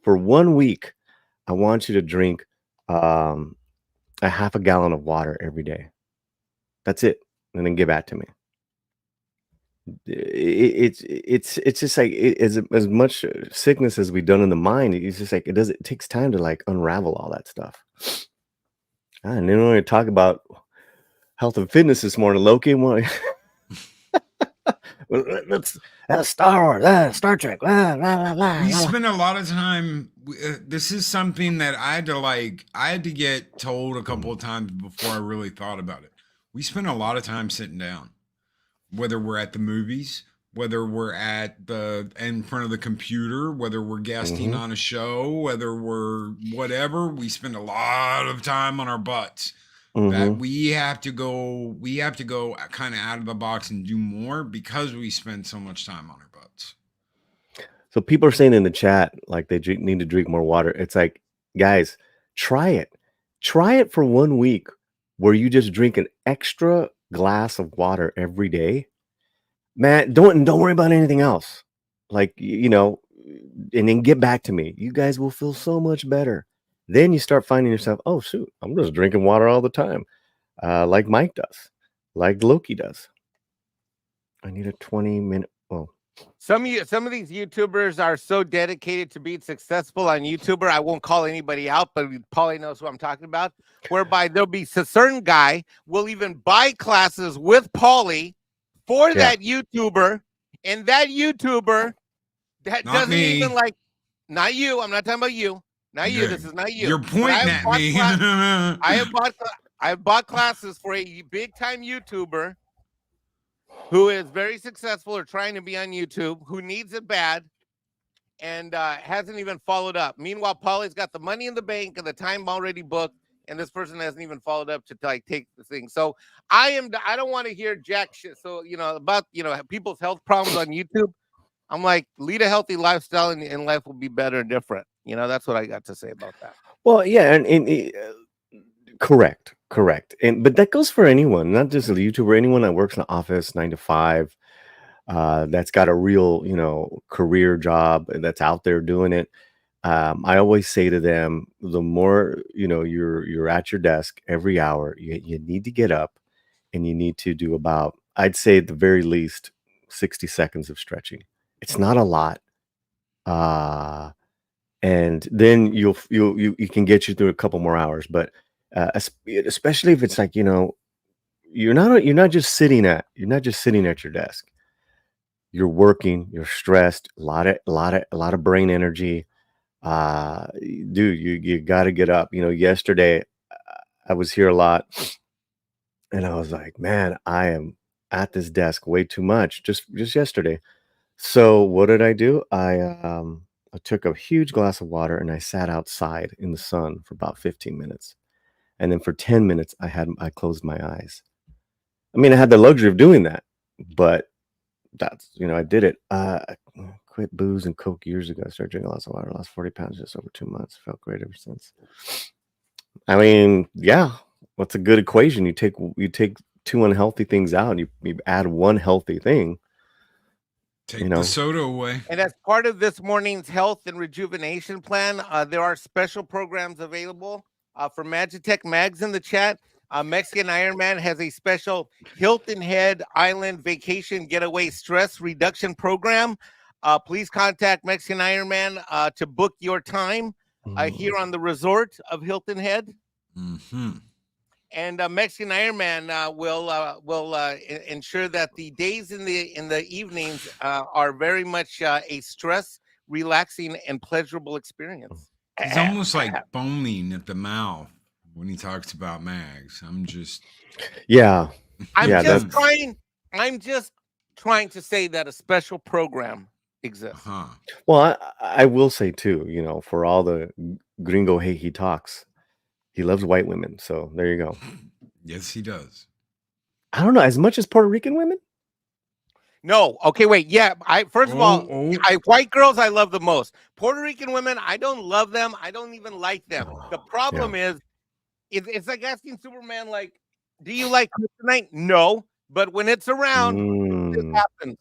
1 week, I want you to drink a half a gallon of water every day. That's it. And then give that to me. It's just like as much sickness as we've done in the mind. It's just like it takes time to like unravel all that stuff. And then we're going to talk about health and fitness this morning, Loki. Let's Star Wars, Star Trek. We spend a lot of time. This is something that I had to get told a couple of times before I really thought about it. We spend a lot of time sitting down, whether we're at the movies, whether we're in front of the computer, whether we're guesting on a show, whether we're whatever. We spend a lot of time on our butts. That we have to go kind of out of the box and do more because we spend so much time on our butts. So people are saying in the chat, like they need to drink more water. It's like, guys, try it. Try it for 1 week where you just drink an extra glass of water every day. Man, don't worry about anything else. Like, and then get back to me. You guys will feel so much better. Then you start finding yourself, oh, shoot, I'm just drinking water all the time. Like Mike does, like Loki does. I need a 20-minute. Oh, Some of these YouTubers are so dedicated to being successful on YouTuber. I won't call anybody out, but Paulie knows who I'm talking about. Whereby there'll be a certain guy will even buy classes with Paulie for that YouTuber, and that YouTuber that Not doesn't me. even like. Not you. I'm not talking about you. Not you. This is not you. You're pointing at me. I have bought classes for a big time YouTuber who is very successful or trying to be on YouTube, who needs it bad, and hasn't even followed up. Meanwhile, Paulie's got the money in the bank and the time already booked, and this person hasn't even followed up to like take the thing. So I don't want to hear jack shit. So about people's health problems on YouTube. I'm like, lead a healthy lifestyle, and life will be better and different. That's what I got to say about that. Well, yeah, and correct, but that goes for anyone, not just a YouTuber. Anyone that works in the office 9 to 5, that's got a real, career job that's out there doing it. I always say to them, the more you're at your desk every hour, you need to get up and you need to do about, I'd say at the very least, 60 seconds of stretching. It's not a lot. And then you can get you through a couple more hours, but especially if it's like, you're not just sitting at your desk. You're working, you're stressed, a lot of brain energy. Dude, you got to get up. Yesterday I was here a lot and I was like, man, I am at this desk way too much just yesterday. So what did I do? I took a huge glass of water and I sat outside in the sun for about 15 minutes. And then for 10 minutes, I closed my eyes. I mean, I had the luxury of doing that, but that's, I did it. I quit booze and Coke years ago. I started drinking lots of water, lost 40 pounds just over 2 months. Felt great ever since. I mean, yeah, what's a good equation? You take two unhealthy things out and you add one healthy thing. Take the soda away. And as part of this morning's health and rejuvenation plan, there are special programs available for Magitech Mags in the chat. Mexican Ironman has a special Hilton Head Island vacation getaway stress reduction program. Please contact Mexican Ironman to book your time. here on the resort of Hilton Head. Mm-hmm. And Mexican Ironman will ensure that the days in the evenings are very much a stress, relaxing, and pleasurable experience. He's almost like foaming at the mouth when he talks about Mags. I'm just Yeah. I'm Yeah, just that's- trying. I'm just trying to say that a special program exists. huh. Well, I will say too, for all the gringo hey he talks, he loves white women. So there you go. Yes, he does. I don't know, as much as Puerto Rican women? No, okay, wait. Yeah, first of all, Oh. white girls I love the most. Puerto Rican women, I don't love them. I don't even like them. The problem is, it's like asking Superman, like, do you like kryptonite? No, but when it's around, it happens.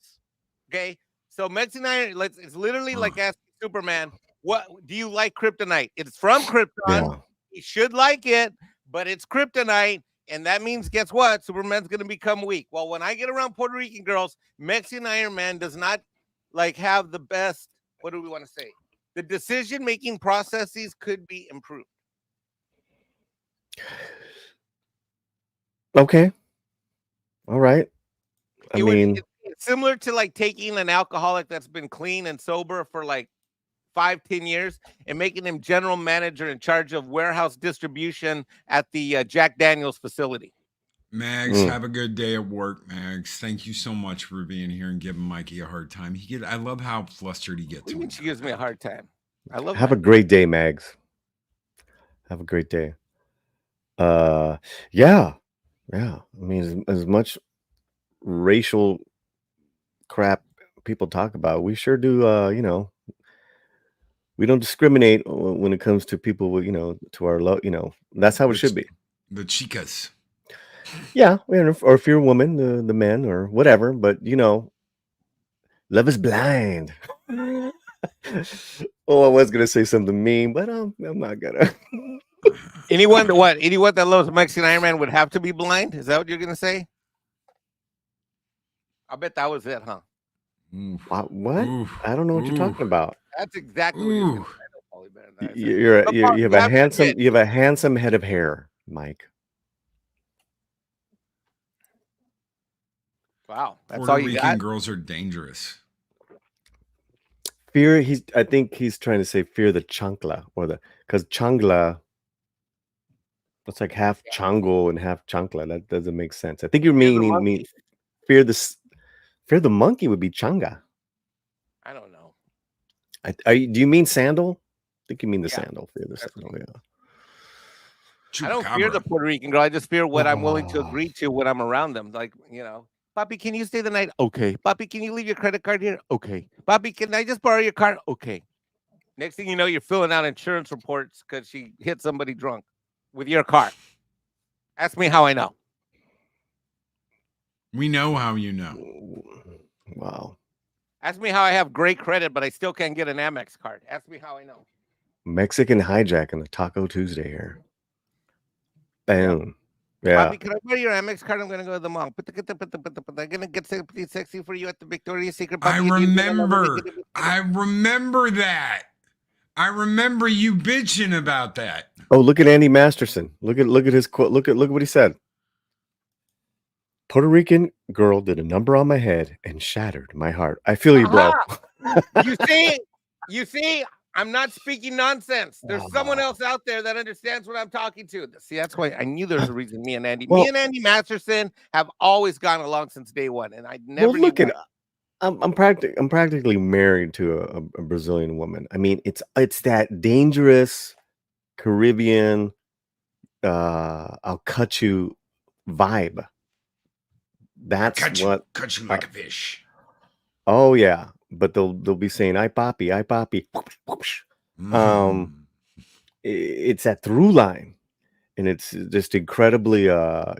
Okay, so Mexican Iron, it's literally like asking Superman, what do you like kryptonite? It's from Krypton. Yeah. He should like it, but it's kryptonite. And that means, guess what? Superman's going to become weak. Well, when I get around Puerto Rican girls, Mexican Iron Man does not have the best. What do we want to say? The decision-making processes could be improved. Okay. All right. It's similar to like taking an alcoholic that's been clean and sober for like 5-10 years and making him general manager in charge of warehouse distribution at the Jack Daniels facility. Mags, have a good day at work, Mags. Thank you so much for being here and giving Mikey a hard time. I love how flustered he gets. She gives me a hard time. I love. Have a great day, Mags. Have a great day. Yeah. I mean, as much racial crap people talk about, we sure do. We don't discriminate when it comes to people with, to our that's how it should be. The chicas. Yeah, or if you're a woman, the men or whatever, but love is blind. Oh, I was gonna say something mean, but I'm not gonna. Anyone that loves Mexican Iron Man would have to be blind? Is that what you're gonna say? I bet that was it, huh? What? I don't know what you're talking about. That's exactly what you're gonna say. You have a handsome head of hair, Mike. Wow, that's Puerto all you Rican got? girls are dangerous. I think he's trying to say fear the chancla because chancla, it's like half chango and half chancla. That doesn't make sense. I think you mean fear the monkey would be changa. I don't know. Do you mean sandal? I think you mean the sandal. Fear the sandal. Yeah. I don't fear the Puerto Rican girl. I just fear what I'm willing to agree to when I'm around them. Like, Papi, can you stay the night? Okay. Papi, can you leave your credit card here? Okay. Papi, can I just borrow your car? Okay. Next thing you know, you're filling out insurance reports because she hit somebody drunk with your car. Ask me how I know. We know how you know. Wow. Ask me how I have great credit, but I still can't get an Amex card. Ask me how I know. Mexican hijack on the Taco Tuesday here. Bam. Yeah. Bobby, can I borrow your Amex card? I'm gonna go to the mall. I'm gonna get something sexy for you at the Victoria's Secret. I remember that. I remember you bitching about that. Oh, look at Andy Masterson. Look at his quote. Look what he said. Puerto Rican girl did a number on my head and shattered my heart. I feel you, bro. You see, I'm not speaking nonsense. There's someone else out there that understands what I'm talking to. See, that's why I knew there's a reason me and Andy Masterson have always gone along since day one. And I never I'm practically married to a Brazilian woman. I mean, it's that dangerous Caribbean I'll cut you vibe. That's cut you like a fish. Oh yeah. But they'll be saying "I poppy." It's that through line, and it's just incredibly I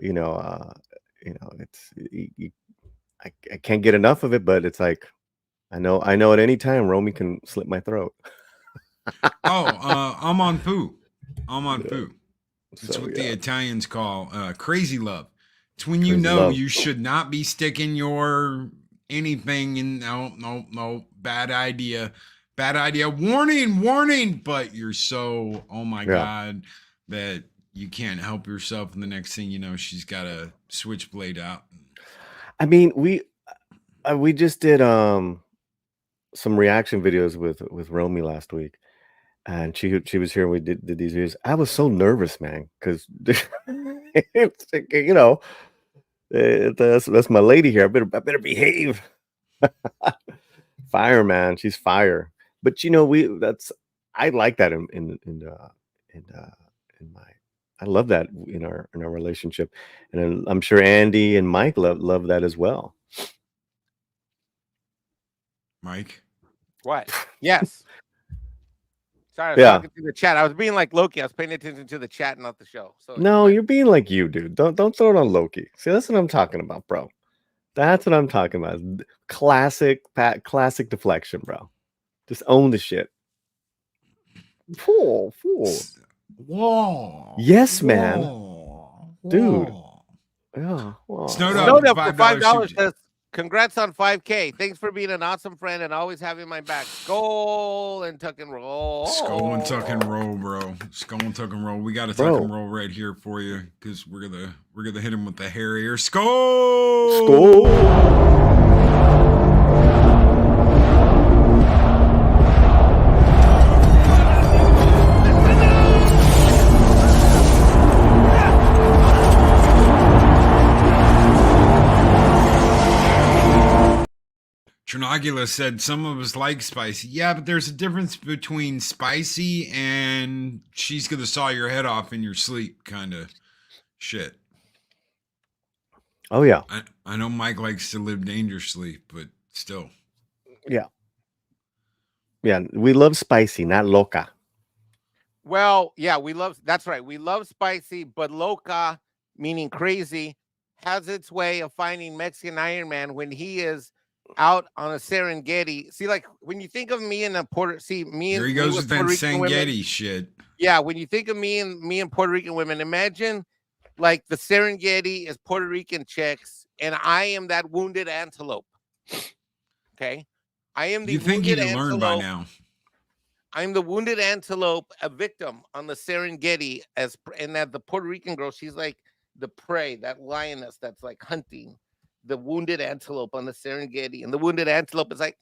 can't get enough of it. But it's like I know at any time Romy can slit my throat. I'm on poo. It's what the Italians call crazy love. It's when you know you should not be sticking your anything in. No, bad idea. bad idea. Warning. But you're so, oh my God, that you can't help yourself. And the next thing you know, she's got a switchblade out. I mean, we just did some reaction videos with Romy last week, and she was here and we did these videos. I was so nervous, man, because it's like, you know, that's my lady here. I better behave. Fire, man, she's fire. But you know, I like that in my, I love that in our relationship, and I'm sure Andy and Mike love that as well. Mike, what? Yes. Sorry, I was talking to the chat. I was being like Loki. I was paying attention to the chat, not the show. So no, you're being like you, dude. Don't throw it on Loki. See, that's what I'm talking about, bro. That's what I'm talking about. Classic deflection, bro. Just own the shit. Fool. Whoa. Yes, man. Dude. Yeah. Whoa. Snowed up for $5 says, congrats on 5K. Thanks for being an awesome friend and always having my back. Skull and tuck and roll. Skull and tuck and roll, bro. Skull and tuck and roll. We got a tuck and roll right here for you because we're gonna hit him with the Harrier. Skull. Trinogula said some of us like spicy. Yeah, but there's a difference between spicy and she's gonna saw your head off in your sleep kind of shit. Oh yeah. I know Mike likes to live dangerously, but still. Yeah. Yeah, we love spicy, not loca. Well, yeah, that's right. We love spicy, but loca, meaning crazy, has its way of finding Mexican Ironman when he is out on a Serengeti. See, like when you think of me and a Here he goes with that Serengeti shit. Yeah, when you think of me and Puerto Rican women, imagine like the Serengeti is Puerto Rican chicks, and I am that wounded antelope. Okay, I am the. You think you'd learn by now? I'm the wounded antelope, a victim on the Serengeti, and that the Puerto Rican girl, she's like the prey, that lioness that's like hunting the wounded antelope on the Serengeti, and the wounded antelope is like,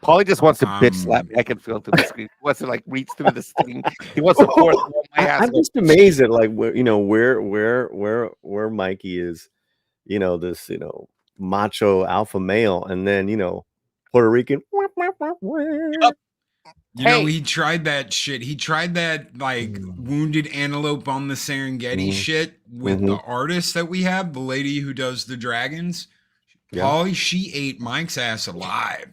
Paulie just wants to bitch slap me. I can feel it through the screen. He wants to like reach through this thing. He wants to pour my ass. I'm just amazed at like where Mikey is, you know, this, you know, macho alpha male, and then, you know, Puerto Rican. Yep. You know, he tried that shit. He tried that like wounded antelope on the Serengeti shit with the artist that we have, the lady who does the dragons. Paulie, she ate Mike's ass alive.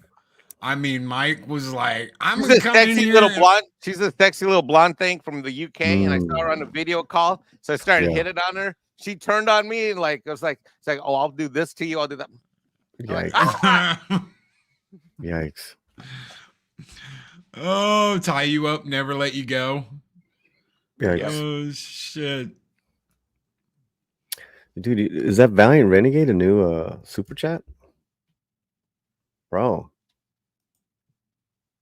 I mean, Mike was like, I'm a sexy little blonde. She's a sexy little blonde thing from the UK, and I saw her on a video call. So I started hitting on her. She turned on me and like I was like, it's like, oh, I'll do this to you. I'll do that. Yikes. Like, Yikes. Oh, tie you up, never let you go. Yikes. Oh shit. Dude, is that Valiant Renegade a new super chat? Bro.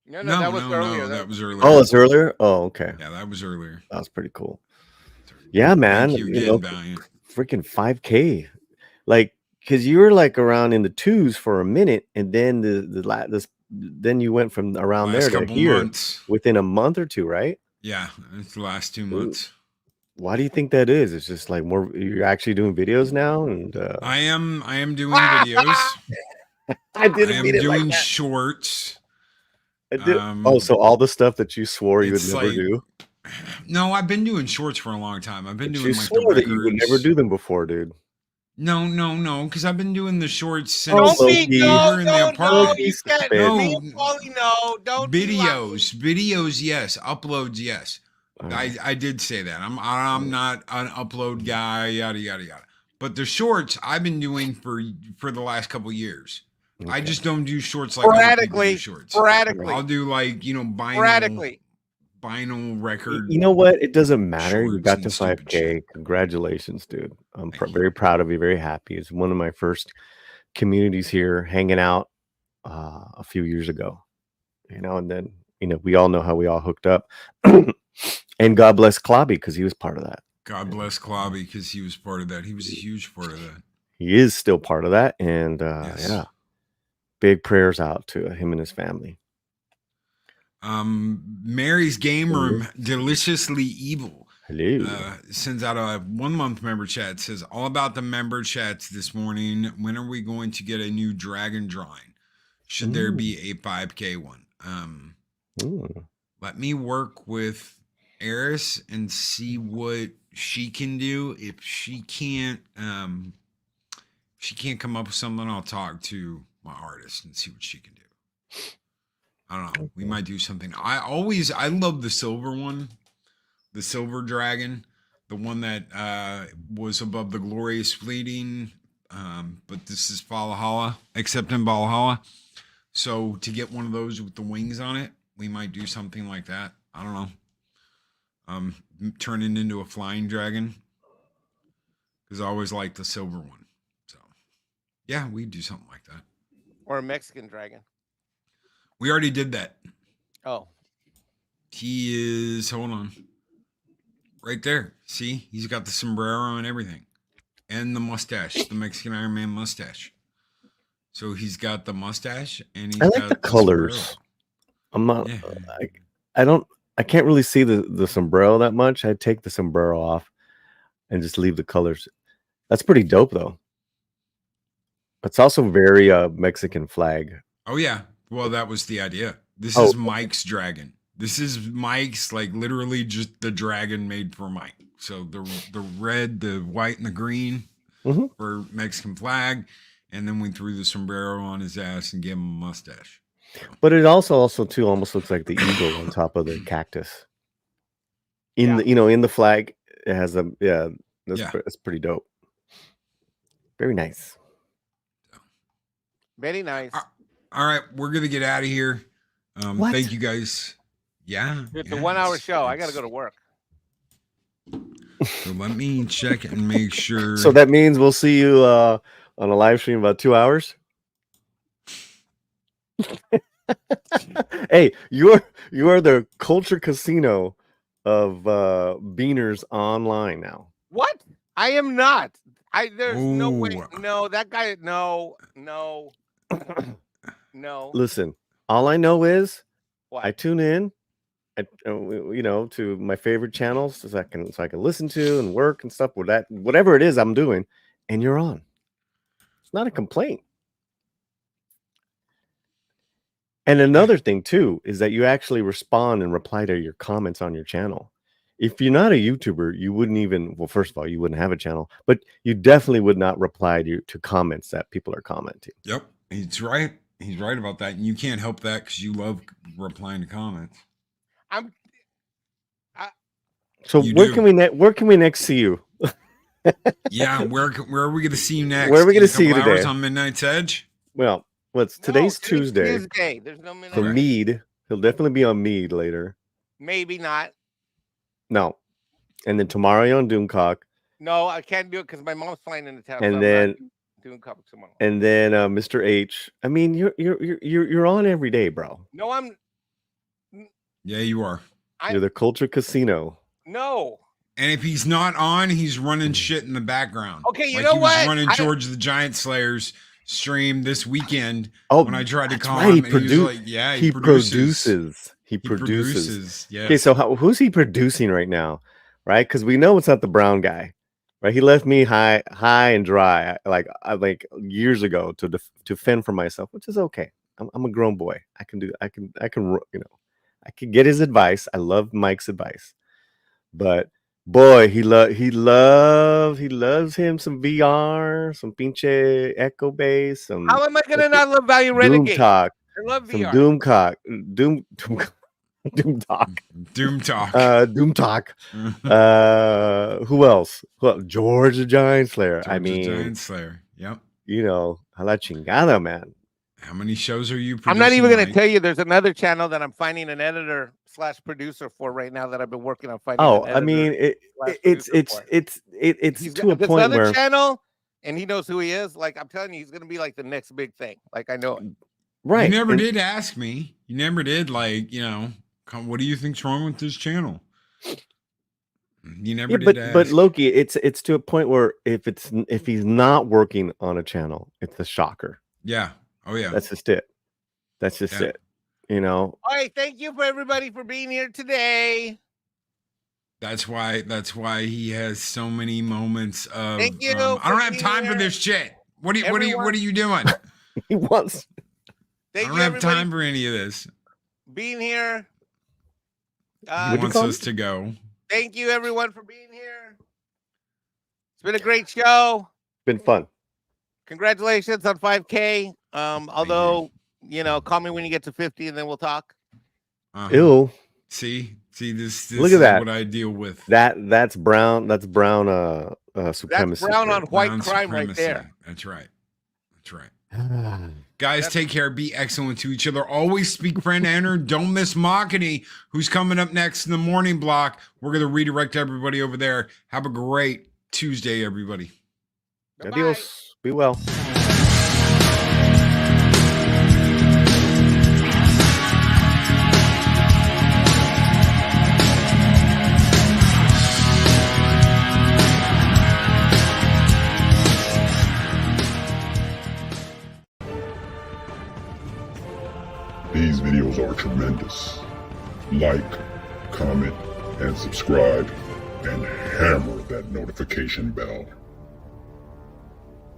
No, that was earlier. That was earlier. Oh, it's earlier? Oh, okay. Yeah, that was earlier. That was pretty cool. Yeah, man. Thank you again, Valiant. Freaking 5K. Like, because you were like around in the 2s for a minute, and then then you went from around there to here months. Within a month or two, right? Yeah, it's the last 2 months. Why do you think that is? It's just like more. You're actually doing videos now, and I am doing videos. I didn't mean it doing like that. Shorts. So all the stuff that you swore you would never do. No, I've been doing shorts for a long time. I've been doing you like swore that you would never do them before, dude. No, because I've been doing the shorts since the apartment. Videos, yes. Uploads, yes. I did say that. I'm not an upload guy, yada yada yada. But the shorts I've been doing for the last couple years. Okay. I just don't do shorts like sporadically. Sporadically, I'll do like vinyl record. You know what? It doesn't matter. You got to 5K. Congratulations, dude. I'm very proud of you. Very happy. It's one of my first communities here hanging out a few years ago, and then we all know how we all hooked up. And God bless Klobby because he was part of that. God bless Klobby because he was part of that. He was a huge part of that. He is still part of that, and Yes. yeah, big prayers out to him and his family. Mary's Game Room, Deliciously Evil, Hello. sends out a 1 month member chat. Says all about the member chats this morning. When are we going to get a new dragon drawing? Should there be a 5K one? Let me work with Eris and see what she can do. If she can't come up with something, I'll talk to my artist and see what she can do. I don't know. We might do something. I love the silver one, the silver dragon, the one that was above the glorious fleeting. But this is Valhalla, except in Valhalla. So to get one of those with the wings on it, we might do something like that. I don't know. Turn it into a flying dragon, because I always liked the silver one. So yeah, we do something like that. Or a Mexican dragon. We already did that. Oh. He is, hold on. Right there. See? He's got the sombrero and everything. And the mustache, the Mexican Ironman mustache. So he's got the mustache and he's got the colors. sombrero. I'm not I can't really see the sombrero that much. I'd take the sombrero off and just leave the colors. That's pretty dope though. It's also very Mexican flag. Oh yeah. Well, that was the idea. This is Mike's dragon. This is Mike's, like literally just the dragon made for Mike. So the red, the white, and the green for Mexican flag, and then we threw the sombrero on his ass and gave him a mustache. But it also too almost looks like the eagle on top of the cactus. In the flag, it has that's pretty dope. Very nice. Very nice. All right, we're gonna get out of here. Thank you guys. Yeah, it's a 1 hour show. I gotta go to work. So let me check and make sure. So that means we'll see you on a live stream in about 2 hours. Hey, you are the culture casino of beaners online now. What? I am not. There's no way. No, that guy. No. Listen, all I know is what? I tune in, to my favorite channels so I can listen to and work and stuff with that, whatever it is I'm doing, and you're on. It's not a complaint. And another thing too is that you actually respond and reply to your comments on your channel. If you're not a YouTuber, you wouldn't even, well, first of all, you wouldn't have a channel, but you definitely would not reply to comments that people are commenting. Yep, he's right. He's right about that. And you can't help that because you love replying to comments. So where can we next see you? Yeah, where are we going to see you next? Where are we going to see you today? On Midnight's Edge? Well, today's Tuesday. Tuesday. There's no Midnight. So Mead, he'll definitely be on Mead later. Maybe not. No. And then tomorrow you're on Doomcock. No, I can't do it because my mom's flying into town. And so then Doomcock tomorrow. And then Mr. H. I mean, you're on every day, bro. No, I'm. Yeah, you are. You're the Culture Casino. No. And if he's not on, he's running shit in the background. Okay, you know what? He was running George the Giant Slayer's stream this weekend. Oh, when I tried to call right. him, he was like, "Yeah, he produces. He produces. Yes. Okay, so who's he producing right now? Right, because we know it's not the brown guy, right? He left me high and dry, like years ago to fend for myself, which is okay. I'm a grown boy. I can get his advice. I love Mike's advice, but boy, he loves him some VR, some pinche Echo Base, some. How am I gonna not love Valiant Renegade? Doom Talk. I love VR. Doom Talk. Doom Talk. Who else? George the Giant Slayer. Giant Slayer. Yep. A la chingada, man. How many shows are you producing? I'm not even going to tell you. There's another channel that I'm finding an editor / producer for right now that I've been working on finding. Oh, I mean, it's to a point where channel and he knows who he is, like I'm telling you, he's gonna be like the next big thing. Like I know it. Right. You never and- did ask me. You never did, like, what do you think's wrong with this channel? You never did ask. But Loki, it's to a point where if he's not working on a channel, it's a shocker. Yeah. Oh yeah. That's just it. That's just it. All right, thank you for everybody for being here today. That's why he has so many moments of Thank you I don't for have being time for here. this shit. What are you doing? He wants. I Thank don't you have everybody time for any of this. for being here. He What'd you wants call us to go. Thank you everyone for being here. It's been a great show. Been fun. Congratulations on 5K. Although, call me when you get to 50 and then we'll talk. Uh-huh. Ew. See, this Look at is that. what I deal with. That's brown. That's brown. Supremacy. That's brown on white Brown crime right supremacy. there. That's right. Guys, take care. Be excellent to each other. Always speak friend enter. Don't miss Makani, who's coming up next in the morning block. We're going to redirect everybody over there. Have a great Tuesday, everybody. Bye-bye. Adios. Be well. These videos are tremendous. Like, comment, and subscribe, and hammer that notification bell.